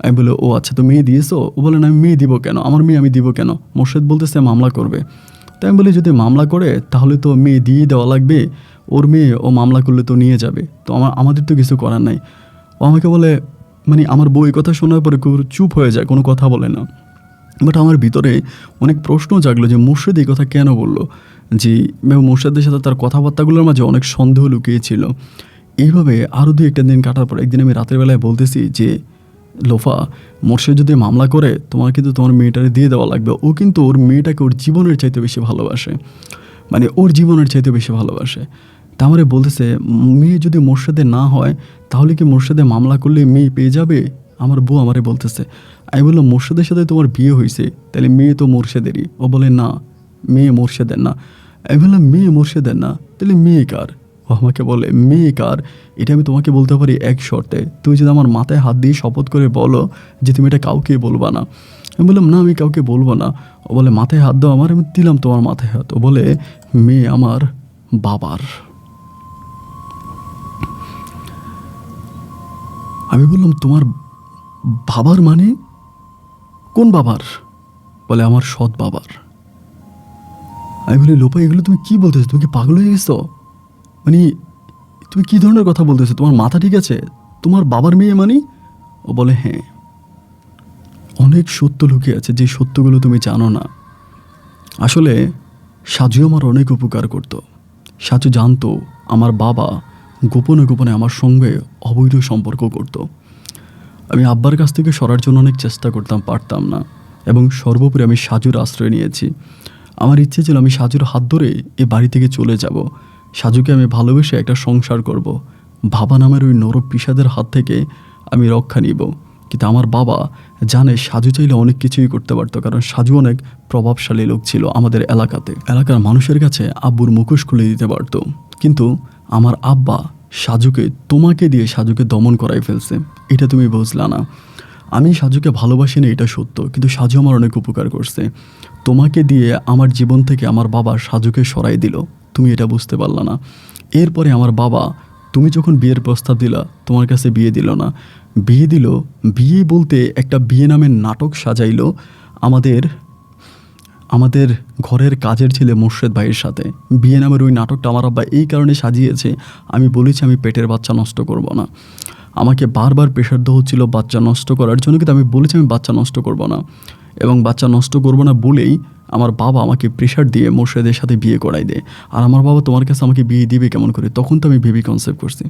আমি বলে, ও আচ্ছা, তো মেয়ে দিয়েছো? ও বলে, না, আমি মেয়ে দিব কেন, আমার মেয়ে আমি দিব কেন? মোর্শেদ বলতেছে মামলা করবে। তাই আমি বলি, যদি মামলা করে তাহলে তো মেয়ে দিয়ে দেওয়া লাগবে, ওর মেয়ে ও মামলা করলে তো নিয়ে যাবে, তো আমাদের তো কিছু করার নাই। ও আমাকে বলে, মানে আমার বউ এই কথা শোনার পরে চুপ হয়ে যায়, কোনো কথা বলে না। বাট আমার ভিতরে অনেক প্রশ্ন জাগলো যে মোর্শেদ এই কথা কেন বললো, যে মোর্শেদের সাথে তার কথাবার্তাগুলোর মাঝে অনেক সন্দেহ লুকিয়েছিল। এইভাবে আরও দু একটা দিন কাটার পর একদিন আমি রাতের বেলায় বলতেছি যে, লোফা, মোর্শেদ যদি মামলা করে তোমার কিন্তু তোমার মেয়েটারে দিয়ে দেওয়া লাগবে, ও কিন্তু ওর মেয়েটাকে ওর জীবনের চাইতে বেশি ভালোবাসে, মানে ওর জীবনের চাইতে বেশি ভালোবাসে। তা আমারে বলতেছে, মেয়ে যদি মোর্শেদে না হয় তাহলে কি মোর্শেদে মামলা করলে মেয়ে পেয়ে যাবে? আমার বউ আমারে বলতেছে। আমি বললাম, মোর্শেদের সাথে তোমার বিয়ে হয়েছে, তাহলে মেয়ে তো মোর্শেদেরই। ও বলে, না, মেয়ে মোর্শেদের না। আমি বললাম, মেয়ে মোর্শেদের না, তাহলে মেয়ে কার? ও আমাকে বলে, মেয়ে কার এটা আমি তোমাকে বলতে পারি এক শর্তে, তুমি যদি আমার মাথায় হাত দিয়ে শপথ করে বলো যে তুমি এটা কাউকে বলবা না। আমি বললাম, না, আমি কাউকে বলবো না। ও বলে, মাথায় হাত দাও আমার। আমি দিলাম তোমার মাথায় হাত। ও বলে, মেয়ে আমার বাবার। আমি বললাম, তোমার বাবার মানে? কোন বাবার? বলে, আমার সৎ বাবার। আমি বলি, লোপা, এগুলো তুমি কি বলতেছো? তুমি কি পাগল হয়ে গেছো? মানে তুমি কী ধরনের কথা বলতেছো? তোমার মাথা ঠিক আছে? তোমার বাবার মেয়ে মানে? ও বলে, হ্যাঁ, অনেক সত্য লুকিয়ে আছে, যে সত্যগুলো তুমি জানো না। আসলে সাজু আমার অনেক উপকার করত। সাজু জানতো আমার বাবা গোপনে গোপনে আমার সঙ্গে অবৈধ সম্পর্ক করত। আমি আব্বার কাছ থেকে সরার জন্য অনেক চেষ্টা করতাম, পারতাম না, এবং সর্বোপরি আমি সাজুর আশ্রয় নিয়েছি। আমার ইচ্ছে ছিল আমি সাজুর হাত ধরে এ বাড়ি থেকে চলে যাব, সাজুকে আমি ভালোবেসে একটা সংসার করব, বাবা নামের ওই নরক পিশাদের হাত থেকে আমি রক্ষা নিব। কিন্তু আমার বাবা জানে সাজু চাইলে অনেক কিছুই করতে পারতো, কারণ সাজু অনেক প্রভাবশালী লোক ছিল আমাদের এলাকাতে। এলাকার মানুষের কাছে আব্বুর মুখোশ খুলে দিতে পারতো। কিন্তু আমার আব্বা সাজুকে, তোমাকে দিয়ে সাজুকে দমন করাই ফেলছে। এটা তুমি বুঝলা না। আমি সাজুকে ভালোবাসি না, এটা সত্য, কিন্তু সাজু আমার অনেক উপকার করছে। তোমাকে দিয়ে আমার জীবন থেকে আমার বাবা সাজুকে সরাই দিল, তুমি এটা বুঝতে পারলা না। এরপরে আমার বাবা, তুমি যখন বিয়ের প্রস্তাব দিলা, তোমার কাছে বিয়ে দিল না, বিয়ে দিল, বিয়ে বলতে একটা বিয়ে নামের নাটক সাজাইলো আমাদের ঘরের কাজের ছেলে মোর্শেদ ভাইয়ের সাথে। বিয়ে নামের ওই নাটকটা আমার আব্বা এই কারণে সাজিয়েছে, আমি বলেছি আমি পেটের বাচ্চা নষ্ট করব না। আমাকে বারবার প্রেশার দেওয়া হচ্ছিল বাচ্চা নষ্ট করার জন্য, কিন্তু আমি বলেছি আমি বাচ্চা নষ্ট করব না। এবং বাচ্চা নষ্ট করব না বলেই আমার বাবা আমাকে প্রেশার দিয়ে মোর্শেদের সাথে বিয়ে করাই দেয়। আর আমার বাবা তোমার কাছে আমাকে বিয়ে দিবে কেমন করে? তখন তো আমি ভেবে কনসেপ্ট করছি।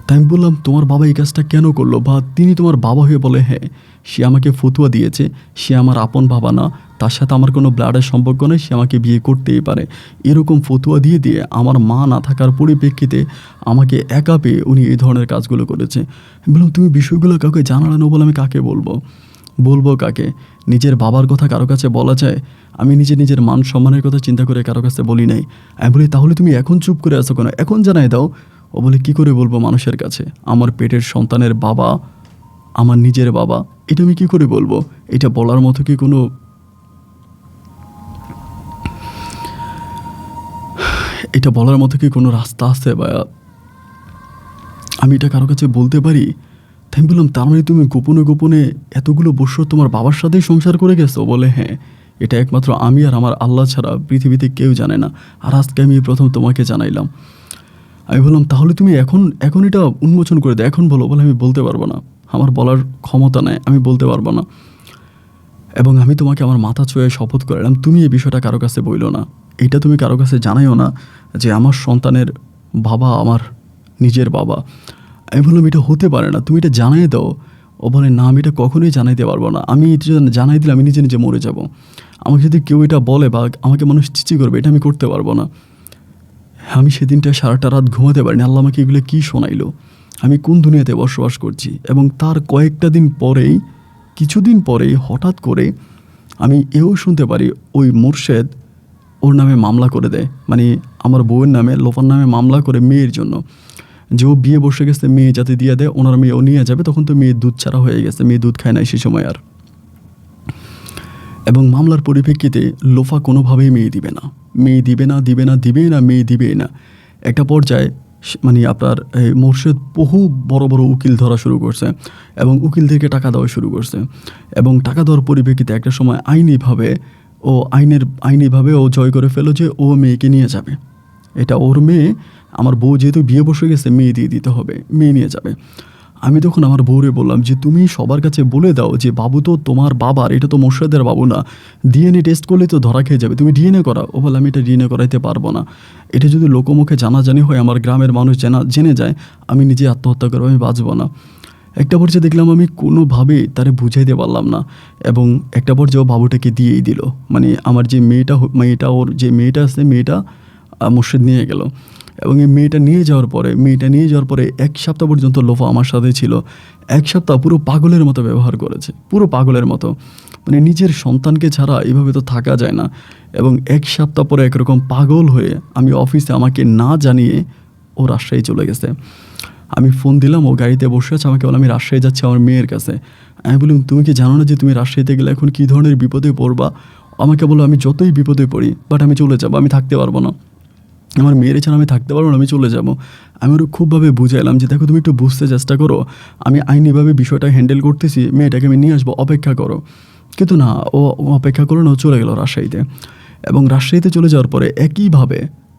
তাই আমি বললাম, তোমার বাবা এই কাজটা কেন করলো? বা তিনি তোমার বাবা হয়ে? বলে, হ্যাঁ, সে আমাকে ফতুয়া দিয়েছে, সে আমার আপন বাবা না, তার সাথে আমার কোনো ব্লাডের সম্পর্ক নেই, সে আমাকে বিয়ে করতেই পারে, এরকম ফতুয়া দিয়ে দিয়ে আমার মা না থাকার পরিপ্রেক্ষিতে আমাকে একা পেয়ে উনি এই ধরনের কাজগুলো করেছে। আমি বললাম, তুমি বিষয়গুলো কাউকে জানালে না? বলে, আমি কাকে বলবো কাকে? নিজের বাবার কথা কারো কাছে বলা যায়? আমি নিজের মান সম্মানের কথা চিন্তা করে কারো কাছে বলি নাই। আমি বলি, তাহলে তুমি এখন চুপ করে আছো কেন? এখন জানাই দাও। ও বলে, কী করে বলবো মানুষের কাছে? আমার পেটের সন্তানের বাবা আমার নিজের বাবা, এটা আমি কী করে বলবো? এটা বলার মতো কি কোনো রাস্তা আছে? বা আমি এটা কারো কাছে বলতে পারি? তাই আমি বললাম, তার মানে তুমি গোপনে গোপনে এতগুলো বছর তোমার বাবার সাথেই সংসার করে গেছো? বলে, হ্যাঁ, এটা একমাত্র আমি আর আমার আল্লাহ ছাড়া পৃথিবীতে কেউ জানে না। আর আজকে আমি প্রথম তোমাকে জানাইলাম। আমি বললাম তাহলে তুমি এখন এটা উন্মোচন করে দাও, এখন বলো। বলে আমি বলতে পারবো না, আমার বলার ক্ষমতা নেই, আমি বলতে পারবো না। এবং আমি তোমাকে আমার মাথা ছুঁয়ে শপথ করলাম, তুমি এই বিষয়টা কারো কাছে বইলো না, এটা তুমি কারো কাছে জানাইও না যে আমার সন্তানের বাবা আমার নিজের বাবা। আমি বললাম এটা হতে পারে না, তুমি এটা জানাই দাও। ও বলে না, আমি এটা কখনোই জানাইতে পারবো না, আমি এটা জানাই দিলে আমি নিজে নিজে মরে যাব। আমাকে যদি কেউ এটা বলে বা আমাকে মানুষ চিচি করবে, এটা আমি করতে পারবো না। আমি সেদিনটা সারাটা রাত ঘুমাতে পারিনি। আল্লাহ আমাকে এগুলো কী শোনাইলো, আমি কোন দুনিয়াতে বসবাস করছি। এবং তার কয়েকটা দিন পরেই, কিছুদিন পরেই হঠাৎ করে আমি এও শুনতে পারি ওই মোর্শেদ ওর নামে মামলা করে দেয়, মানে আমার বউয়ের নামে, লোপার নামে মামলা করে মেয়ের জন্য, যে ও বিয়ে বসে গেছে, মেয়ে যাতে দিয়ে দেয়, ওনার মেয়ে ও নিয়ে যাবে। তখন তো মেয়ে দুধ ছাড়া হয়ে গেছে, মেয়ে দুধ খায় নাই সে সময় আর। এবং মামলার পরিপ্রেক্ষিতে লোফা কোনোভাবেই মেয়ে দিবে না, মেয়ে দিবে না, দিবে না, দিবে না, মেয়ে দিবে না। একটা পর্যায়ে মানে আপনার এই মোর্শেদ বহু বড় বড় উকিল ধরা শুরু করছে এবং উকিলদেরকে টাকা দেওয়া শুরু করছে। এবং টাকা দেওয়ার পরিপ্রেক্ষিতে একটা সময় আইনিভাবে ও জয় করে ফেলো যে ও মেয়েকে নিয়ে যাবে, এটা ওর মেয়ে, আমার বউ যেহেতু বিয়ে বসে গেছে, মেয়ে দিয়ে দিতে হবে, মেয়ে নিয়ে যাবে। আমি তখন আমার বউরে বললাম যে তুমি সবার কাছে বলে দাও যে বাবু তো তোমার বাবার, এটা তো মোর্শেদের বাবু না, ডিএনএ টেস্ট করলে তো ধরা খেয়ে যাবে, তুমি ডিএনএ করাও। ও বলে আমি এটা ডিএনএ করাইতে পারবো না, এটা যদি লোকমুখে জানাজানি হয়, আমার গ্রামের মানুষ জেনে যায়, আমি নিজে আত্মহত্যা করবো, আমি বাঁচবো না। একটা পর্যায়ে দেখলাম আমি কোনোভাবেই তারে বুঝাইতে পারলাম না। এবং একটা পর্যায়ে ও বাবুটাকে দিয়েই দিল, মানে আমার যে মেয়েটা ওর যে মেয়েটা আছে, মেয়েটা মোর্শেদ নিয়ে গেল। এবং এই মেয়েটা নিয়ে যাওয়ার পরে 1 সপ্তাহ পর্যন্ত লোফা আমার সাথে ছিল। 1 সপ্তাহ পুরো পাগলের মতো ব্যবহার করেছে, পুরো পাগলের মতো, মানে নিজের সন্তানকে ছাড়া এভাবে তো থাকা যায় না। এবং 1 সপ্তাহ পরে একরকম পাগল হয়ে আমি অফিসে, আমাকে না জানিয়ে ও রাজশাহী চলে গেছে। আমি ফোন দিলাম, ও গাড়িতে বসে আছে, আমাকে বলে আমি রাজশাহী যাচ্ছি আমার মেয়ের কাছে। আমি বললাম তুমি কি জানো না যে তুমি রাজশাহীতে গেলে এখন কী ধরনের বিপদে পড়বা? আমাকে বলো আমি যতই বিপদে পড়ি, বাট আমি চলে যাবো, আমি থাকতে পারবো না, আমার মেয়ের ছাড়া আমি থাকতে পারবো না, আমি চলে যাব। আমি ওরা খুবভাবে বুঝাইলাম যে দেখো তুমি একটু বুঝতে চেষ্টা করো, আমি আইনিভাবে বিষয়টা হ্যান্ডেল করতেছি, মেয়েটাকে আমি নিয়ে আসবো, অপেক্ষা করো। কিন্তু না, ও অপেক্ষা করলো না, ও চলে গেল রাজশাহীতে। এবং রাজশাহীতে চলে যাওয়ার পরে একইভাবে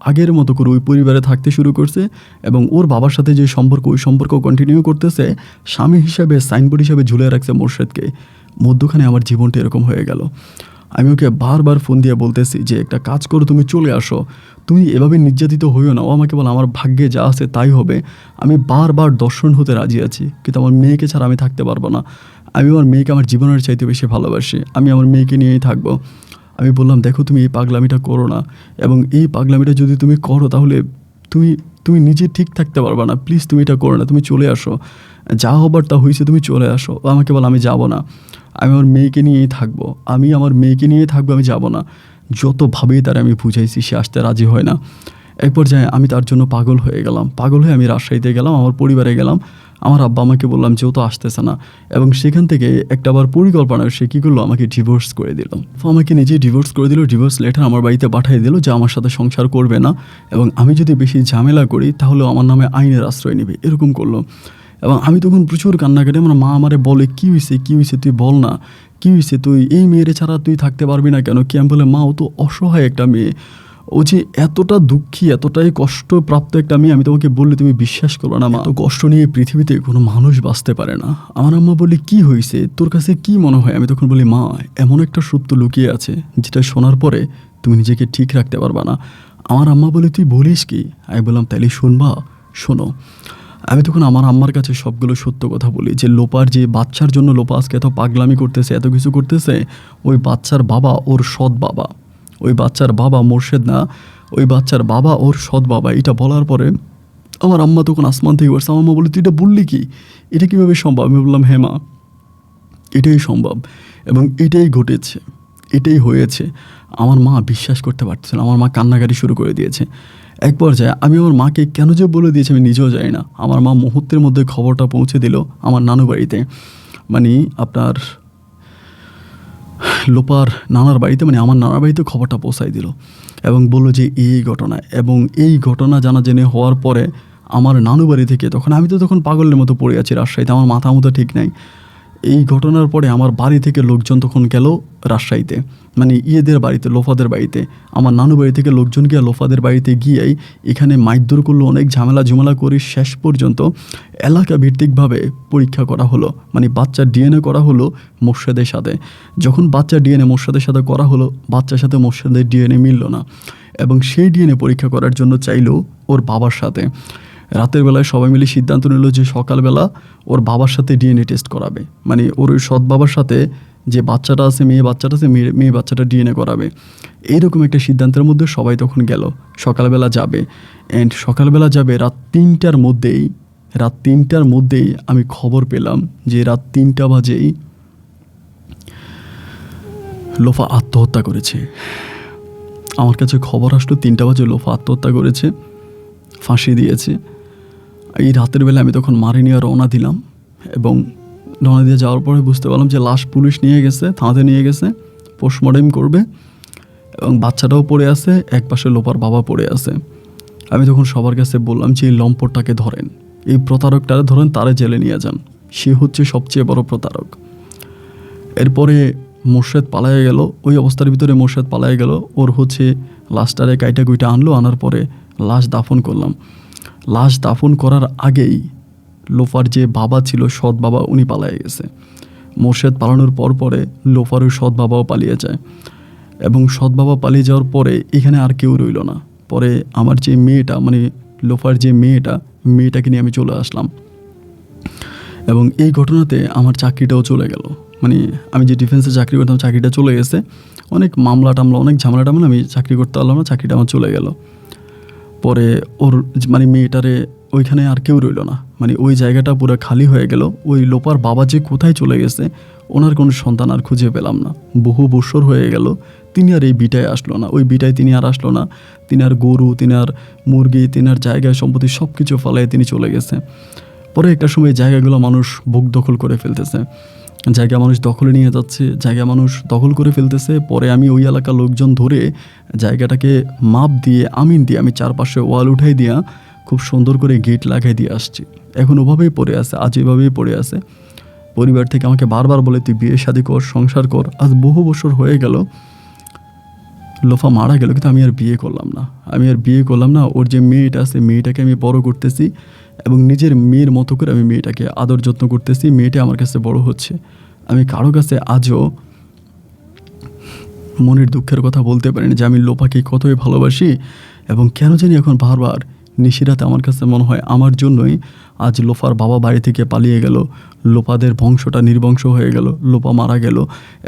আগের মতো করে ওই পরিবারে থাকতে শুরু করছে। এবং ওর বাবার সাথে যে সম্পর্ক, ওই সম্পর্ক কন্টিনিউ করতেছে, স্বামী হিসাবে সাইনবোর্ড হিসাবে ঝুলে রাখছে মোর্শেদকে। মধ্যখানে আমার জীবনটা এরকম হয়ে গেল। আমি ওকে বারবার ফোন দিয়ে বলতেছি যে একটা কাজ করো, তুমি চলে আসো, তুমি এভাবে নির্যাতিত হইও না। ও আমাকে বলে আমার ভাগ্যে যা আছে তাই হবে। আমি বারবার দর্শন হতে রাজি আছি, কিন্তু আমার মেয়েকে ছাড়া আমি থাকতে পারবো না। আমি আমার মেয়েকে আমার জীবনের চাইতে বেশি ভালোবাসি, আমি আমার মেয়েকে নিয়েই থাকবো। আমি বললাম দেখো তুমি এই পাগলামিটা করো না, এবং এই পাগলামিটা যদি তুমি করো তাহলে তুমি তুমি নিজে ঠিক থাকতে পারবে না, প্লিজ তুমি এটা করো না, তুমি চলে আসো, যা হবার তা হয়েছে, তুমি চলে আসো। ও আমাকে বলে আমি যাব না, আমি আমার মেয়েকে নিয়েই থাকবো, আমি যাব না। যতভাবেই তারা আমি বুঝাইছি, সে আসতে রাজি হয় না। এক পর্যায়ে আমি তার জন্য পাগল হয়ে আমি রাজশাহীতে গেলাম, আমার পরিবারে গেলাম, আমার আব্বা আমাকে বললাম যে ও তো আসতেছে না। এবং সেখান থেকে একটা আবার পরিকল্পনা, সে কী করলো, আমাকে ডিভোর্স করে দিল। আমাকে নিজে ডিভোর্স করে দিল, ডিভোর্স লেটার আমার বাড়িতে পাঠিয়ে দিল যে আমার সাথে সংসার করবে না, এবং আমি যদি বেশি ঝামেলা করি তাহলে আমার নামে আইনের আশ্রয় নেবে, এরকম করলো। এবং আমি তখন প্রচুর কান্নাকাটি, আমার মা আমারে বলে কী হয়েছে তুই বল না, কী হয়েছে, তুই এই মেয়েরে ছাড়া তুই থাকতে পারবি না কেন? কি? আমি বলে মা ও তো অসহায় একটা মেয়ে, ও যে এতটা দুঃখী, এতটাই কষ্টপ্রাপ্ত একটা মেয়ে, আমি তোমাকে বললে তুমি বিশ্বাস করো না মা, তো কষ্ট নিয়ে পৃথিবীতে কোনো মানুষ বাঁচতে পারে না। আমার আম্মা বলে কী হয়েছে, তোর কাছে কি মনে হয়? আমি তখন বলি মা এমন একটা সত্য লুকিয়ে আছে যেটা শোনার পরে তুমি নিজেকে ঠিক রাখতে পারবা না। আমার আম্মা বলে তুই বলিস কি? আমি বললাম তাইলে শুনবা, শোনো। আমি তখন আমার আম্মার কাছে সবগুলো সত্য কথা বলি যে লোপার যে বাচ্চার জন্য লোপা আজকে এত পাগলামি করতেছে, এত কিছু করতেছে, ওই বাচ্চার বাবা ওর সৎ বাবা, ওই বাচ্চার বাবা মোর্শেদ না, ওই বাচ্চার বাবা ওর সৎ বাবা। এটা বলার পরে আমার আম্মা তখন আসমান থেকে বলছে, আমার আম্মা বলে তুই এটা বললি কি, এটা কীভাবে সম্ভব? আমি বললাম হ্যাঁ মা, এটাই সম্ভব এবং এটাই ঘটেছে, এটাই হয়েছে। আমার মা বিশ্বাস করতে পারছে না, আমার মা কান্নাকাটি শুরু করে দিয়েছে। এক পর্যায়ে আমি আমার মাকে কেন যে বলে দিয়েছি আমি নিজেও জানি না, আমার মা মুহূর্তের মধ্যে খবরটা পৌঁছে দিল আমার নানু বাড়িতে, মানে আপনার লোপার নানার বাড়িতে, মানে আমার নানার বাড়িতে খবরটা পৌঁছাই দিল এবং বললো যে এই ঘটনা। এবং এই ঘটনা জেনে হওয়ার পরে আমার নানু বাড়ি থেকে, তখন আমি তো তখন পাগলের মতো পড়ে আছি রাজশাহীতে, আমার মাথা মতো ঠিক নাই, এই ঘটনার পরে আমার বাড়ি থেকে লোকজন তখন গেল রাজশাহীতে, মানে ইয়েদের বাড়িতে, লোফাদের বাড়িতে। আমার নানু বাড়ি থেকে লোকজন গিয়ে লোফাদের বাড়িতে গিয়েই এখানে মাইদুর করলো, অনেক ঝামেলা করে শেষ পর্যন্ত এলাকা ভিত্তিকভাবে পরীক্ষা করা হলো, মানে বাচ্চার ডিএনএ করা হলো মোর্শেদের সাথে। যখন বাচ্চার ডিএনএ মোর্শেদের সাথে করা হলো, বাচ্চার সাথে মোর্শেদের ডিএনএ মিলল না, এবং সেই ডিএনএ পরীক্ষা করার জন্য চাইলো ওর বাবার সাথে। রাতের বেলায় সবাই মিলে সিদ্ধান্ত নিল যে সকালবেলা ওর বাবার সাথে ডিএনএ টেস্ট করাবে, মানে ওর ওই সৎ বাবার সাথে যে বাচ্চাটা আছে, মেয়ে বাচ্চাটা আছে, মেয়ে বাচ্চাটা ডিএনএ করাবে। এইরকম একটা সিদ্ধান্তের মধ্যে সবাই তখন গেল, সকালবেলা যাবে। অ্যান্ড সকালবেলা যাবে রাত তিনটার মধ্যেই আমি খবর পেলাম যে রাত 3টা বাজেই লোফা আত্মহত্যা করেছে। আমার কাছে খবর আসলো 3টা বাজে লোফা আত্মহত্যা করেছে, ফাঁসি দিয়েছে। এই রাতের বেলা আমি তখন মারি নিয়ে রওনা দিলাম, এবং রওনা দিয়ে যাওয়ার পরে বুঝতে পারলাম যে লাশ পুলিশ নিয়ে গেছে, থানাতে নিয়ে গেছে, পোস্টমর্টেম করবে, এবং বাচ্চাটাও পড়ে আছে, এক পাশে লোপার বাবা পড়ে আছে। আমি তখন সবার কাছে বললাম যে এই লম্পটটাকে ধরেন, এই প্রতারকটারে ধরেন, তারে জেলে নিয়ে যান, সে হচ্ছে সবচেয়ে বড় প্রতারক। এরপরে মোর্শেদ পালায়ে গেল, ওই অবস্থার ভিতরে মোর্শেদ পালায়ে গেল। ওর হচ্ছে লাশটারে কাইটা কুইটা আনলো, আনার পরে লাশ দাফন করলাম। লাশ দাফন করার আগেই লোফার যে বাবা ছিল, সৎ বাবা, উনি পালিয়ে গেছে। মোর্শেদ পালানোর পরে লোফার ওই সৎ বাবাও পালিয়ে যায়, এবং সৎ বাবা পালিয়ে যাওয়ার পরে এখানে আর কেউ রইল না। পরে আমার যে মেয়েটা, মানে লোফার যে মেয়েটাকে নিয়ে আমি চলে আসলাম, এবং এই ঘটনাতে আমার চাকরিটাও চলে গেল। মানে আমি যে ডিফেন্সে চাকরি করতাম, চাকরিটা চলে গেছে। অনেক মামলা টামলা, অনেক ঝামেলা টামলা, আমি চাকরি করতে পারলাম না, চাকরিটা আমার চলে গেল। পরে ওর মানে মেয়েটারে ওইখানে আর কেউ রইল না, মানে ওই জায়গাটা পুরো খালি হয়ে গেল। ওই লোপার বাবা যে কোথায় চলে গেছে, ওনার কোনো সন্তান আর খুঁজে পেলাম না। বহু বছর হয়ে গেল, তিনি আর এই বিটায় আসলো না, ওই বিটায় তিনি আর আসলো না। তিনি আর গরু, তিনি আর মুরগি, তিনি আর জায়গায় সম্পত্তি সব কিছু ফালায় তিনি চলে গেছে। পরে একটা সময় জায়গাগুলো মানুষ বুক দখল করে ফেলতেছে, জায়গা মানুষ দখলে নিয়ে যাচ্ছে, জায়গা মানুষ দখল করে ফেলতেছে। পরে আমি ওই এলাকার লোকজন ধরে জায়গাটাকে মাপ দিয়ে, আমিন দিয়ে, আমি চারপাশে ওয়াল উঠাই দিয়া খুব সুন্দর করে গেট লাগাই দিয়ে আসছি। এখন ওভাবেই পড়ে আছে, আজ এভাবেই পড়ে আছে। পরিবার থেকে আমাকে বারবার বলে তুই বিয়ে শাদী কর, সংসার কর। আজ বহু বছর হয়ে গেল, লোফা মারা গেল, কিন্তু আমি আর বিয়ে করলাম না। ওর যে মেয়েটা আছে, মেয়েটাকে আমি বড় করতেছি, এবং নিজের মেয়ের মতো করে আমি মেয়েটাকে আদর যত্ন করতেছি। মেয়েটা আমার কাছে বড় হচ্ছে। আমি কারো কাছে আজও মনের দুঃখের কথা বলতে পারিনি যে আমি লোপাকে কতই ভালোবাসি, এবং কেন জানি এখন বারবার নিশিরাতে আমার কাছে মনে হয় আমার জন্যই আজ লোপার বাবা বাড়ি থেকে পালিয়ে গেল, লোপাদের বংশটা নির্বংশ হয়ে গেল, লোপা মারা গেল,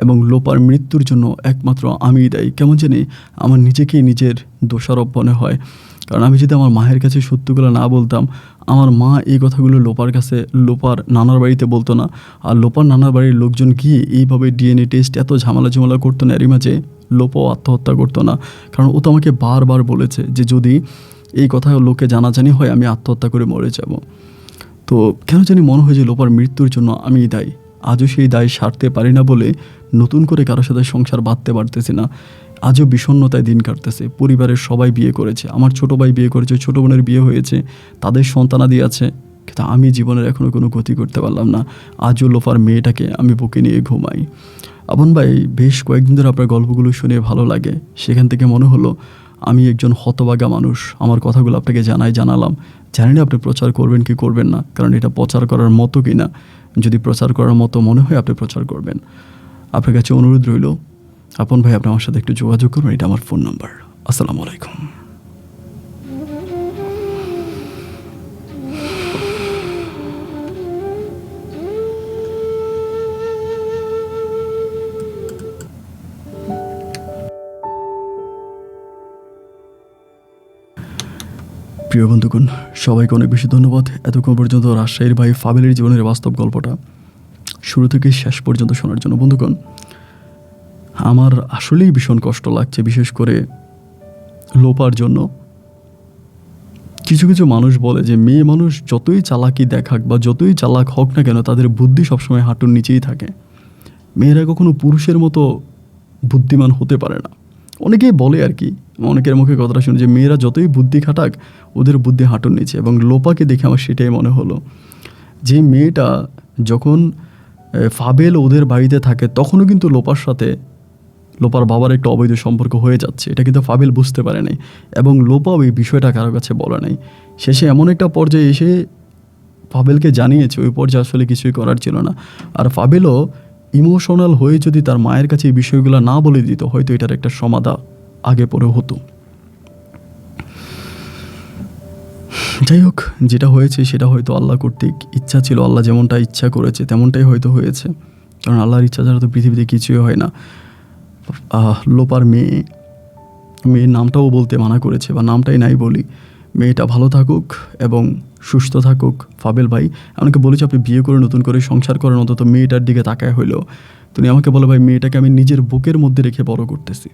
এবং লোপার মৃত্যুর জন্য একমাত্র আমিই দায়ী। কেমন জানি আমার নিজেকেই নিজের দোষারোপ মনে হয়। কারণ আমি যদি আমার মায়ের কাছে সত্যগুলো না বলতাম, আমার মা এই কথাগুলো লোপার কাছে, লোপার নানার বাড়িতে বলতো না, আর লোপার নানার বাড়ির লোকজন গিয়ে এইভাবে ডিএনএ টেস্ট এত ঝামেলা করতো না, এরই মাঝে লোপাও আত্মহত্যা করতো না। কারণ ও তো আমাকে বারবার বলেছে যে যদি এই কথা লোকে জানাজানি হয় আমি আত্মহত্যা করে মরে যাব। তো কেন জানি মনে হয় যে লোপার মৃত্যুর জন্য আমি দায়ী। আজও সেই দায় সারতে পারি না বলে নতুন করে কারোর সাথে সংসার বাঁধতে পারতেছি না। আজও বিষণ্ণতায় দিন কাটতেছে। পরিবারের সবাই বিয়ে করেছে, আমার ছোটো ভাই বিয়ে করেছে, ছোটো বোনের বিয়ে হয়েছে, তাদের সন্তানাদি আছে, কিন্তু আমি জীবনের এখনও কোনো গতি করতে পারলাম না। আজও লোফার মেয়েটাকে আমি বুকে নিয়ে ঘুমাই। আপন ভাই, বেশ কয়েকদিন ধরে আপনার গল্পগুলো শুনে ভালো লাগে। সেখান থেকে মনে হলো আমি একজন হতভাগা মানুষ, আমার কথাগুলো আপনাকে জানালাম। জানি না আপনি প্রচার করবেন কি করবেন না, কারণ এটা প্রচার করার মতো কি না। যদি প্রচার করার মতো মনে হয় আপনি প্রচার করবেন। আপনার কাছে অনুরোধ রইল, আপন ভাই আপনি আমার সাথে একটু যোগাযোগ করবেন, এটা আমার ফোন নাম্বার। আসসালামু আলাইকুম। প্রিয় বন্ধুগণ, সবাইকে অনেক বেশি ধন্যবাদ এতক্ষণ পর্যন্ত রাজশাহীর ভাই ফাবেলের জীবনের বাস্তব গল্পটা শুরু থেকে শেষ পর্যন্ত শোনার জন্য। বন্ধুগণ, আমার আসলেই ভীষণ কষ্ট লাগছে, বিশেষ করে লোপার জন্য। কিছু কিছু মানুষ বলে যে মেয়ে মানুষ যতই চালাকি দেখাক বা যতই চালাক হোক না কেন, তাদের বুদ্ধি সবসময় হাঁটুর নিচেই থাকে। মেয়েরা কখনো পুরুষের মতো বুদ্ধিমান হতে পারে না। অনেকেই বলে আর কি, অনেকের মুখে কথাটা শুনে যে মেয়েরা যতই বুদ্ধি খাটাক ওদের বুদ্ধি হাঁটুর নিচে। এবং লোপাকে দেখে আমার সেটাই মনে হলো যে মেয়েটা যখন ফাবেল ওদের বাড়িতে থাকে তখনও কিন্তু লোপার বাবার একটা অবৈধ সম্পর্ক হয়ে যাচ্ছে, এটা কিন্তু ফাবেল বুঝতে পারে নাই এবং লোপাও এই বিষয়টা কারো কাছে বলে নাই। শেষে এমন একটা পর্যায়ে এসে ফাবেলকে জানিয়েছে, ওই পর্যায়ে আসলে কিছুই করার ছিল না। আর ফাবেলও ইমোশনাল হয়ে যদি তার মায়ের কাছে এই বিষয়গুলো না বলে দিত, হয়তো এটার একটা সমাধা আগে পরে হতো। যাই হোক, যেটা হয়েছে সেটা হয়তো আল্লাহ কর্তৃক ইচ্ছা ছিল, আল্লাহ যেমনটা ইচ্ছা করেছে তেমনটাই হয়তো হয়েছে, কারণ আল্লাহর ইচ্ছা ছাড়া তো পৃথিবীতে কিছুই হয় না। লোপার মেয়ের নামটাও বলতে মানা করেছে, বা নামটাই নাই বলি। মেয়েটা ভালো থাকুক এবং সুস্থ থাকুক। ফাবেল ভাই আমাকে বলেছে আপনি বিয়ে করে নতুন করে সংসার করেন, অন্তত মেয়েটার দিকে তাকায় হইলেও। তুমি আমাকে বলো ভাই, মেয়েটাকে আমি নিজের বুকের মধ্যে রেখে বড় করতেছি।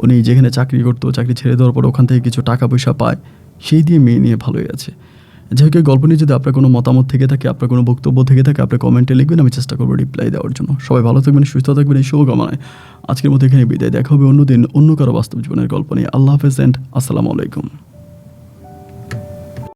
উনি যেখানে চাকরি করতো, চাকরি ছেড়ে দেওয়ার পর ওখান থেকে কিছু টাকা পয়সা পায়, সেই দিয়ে মেয়ে নিয়ে ভালোই আছে। যাই হোক, এই গল্প নিয়ে যদি আপনার কোনো মতামত থেকে থাকে, আপনার কোনো বক্তব্য থেকে থাকে, আপনি কমেন্টে লিখবেন, আমি চেষ্টা করবো রিপ্লাই দেওয়ার জন্য। সবাই ভালো থাকবেন, সুস্থ থাকবেন, এই শুভকামনায় আজকের মতো এখানে বিদায়। দেখা হবে অন্যদিন অন্য কারো বাস্তব জীবনের গল্প নিয়ে। আল্লাহ হাফেজ এন্ড আসসালামু আলাইকুম।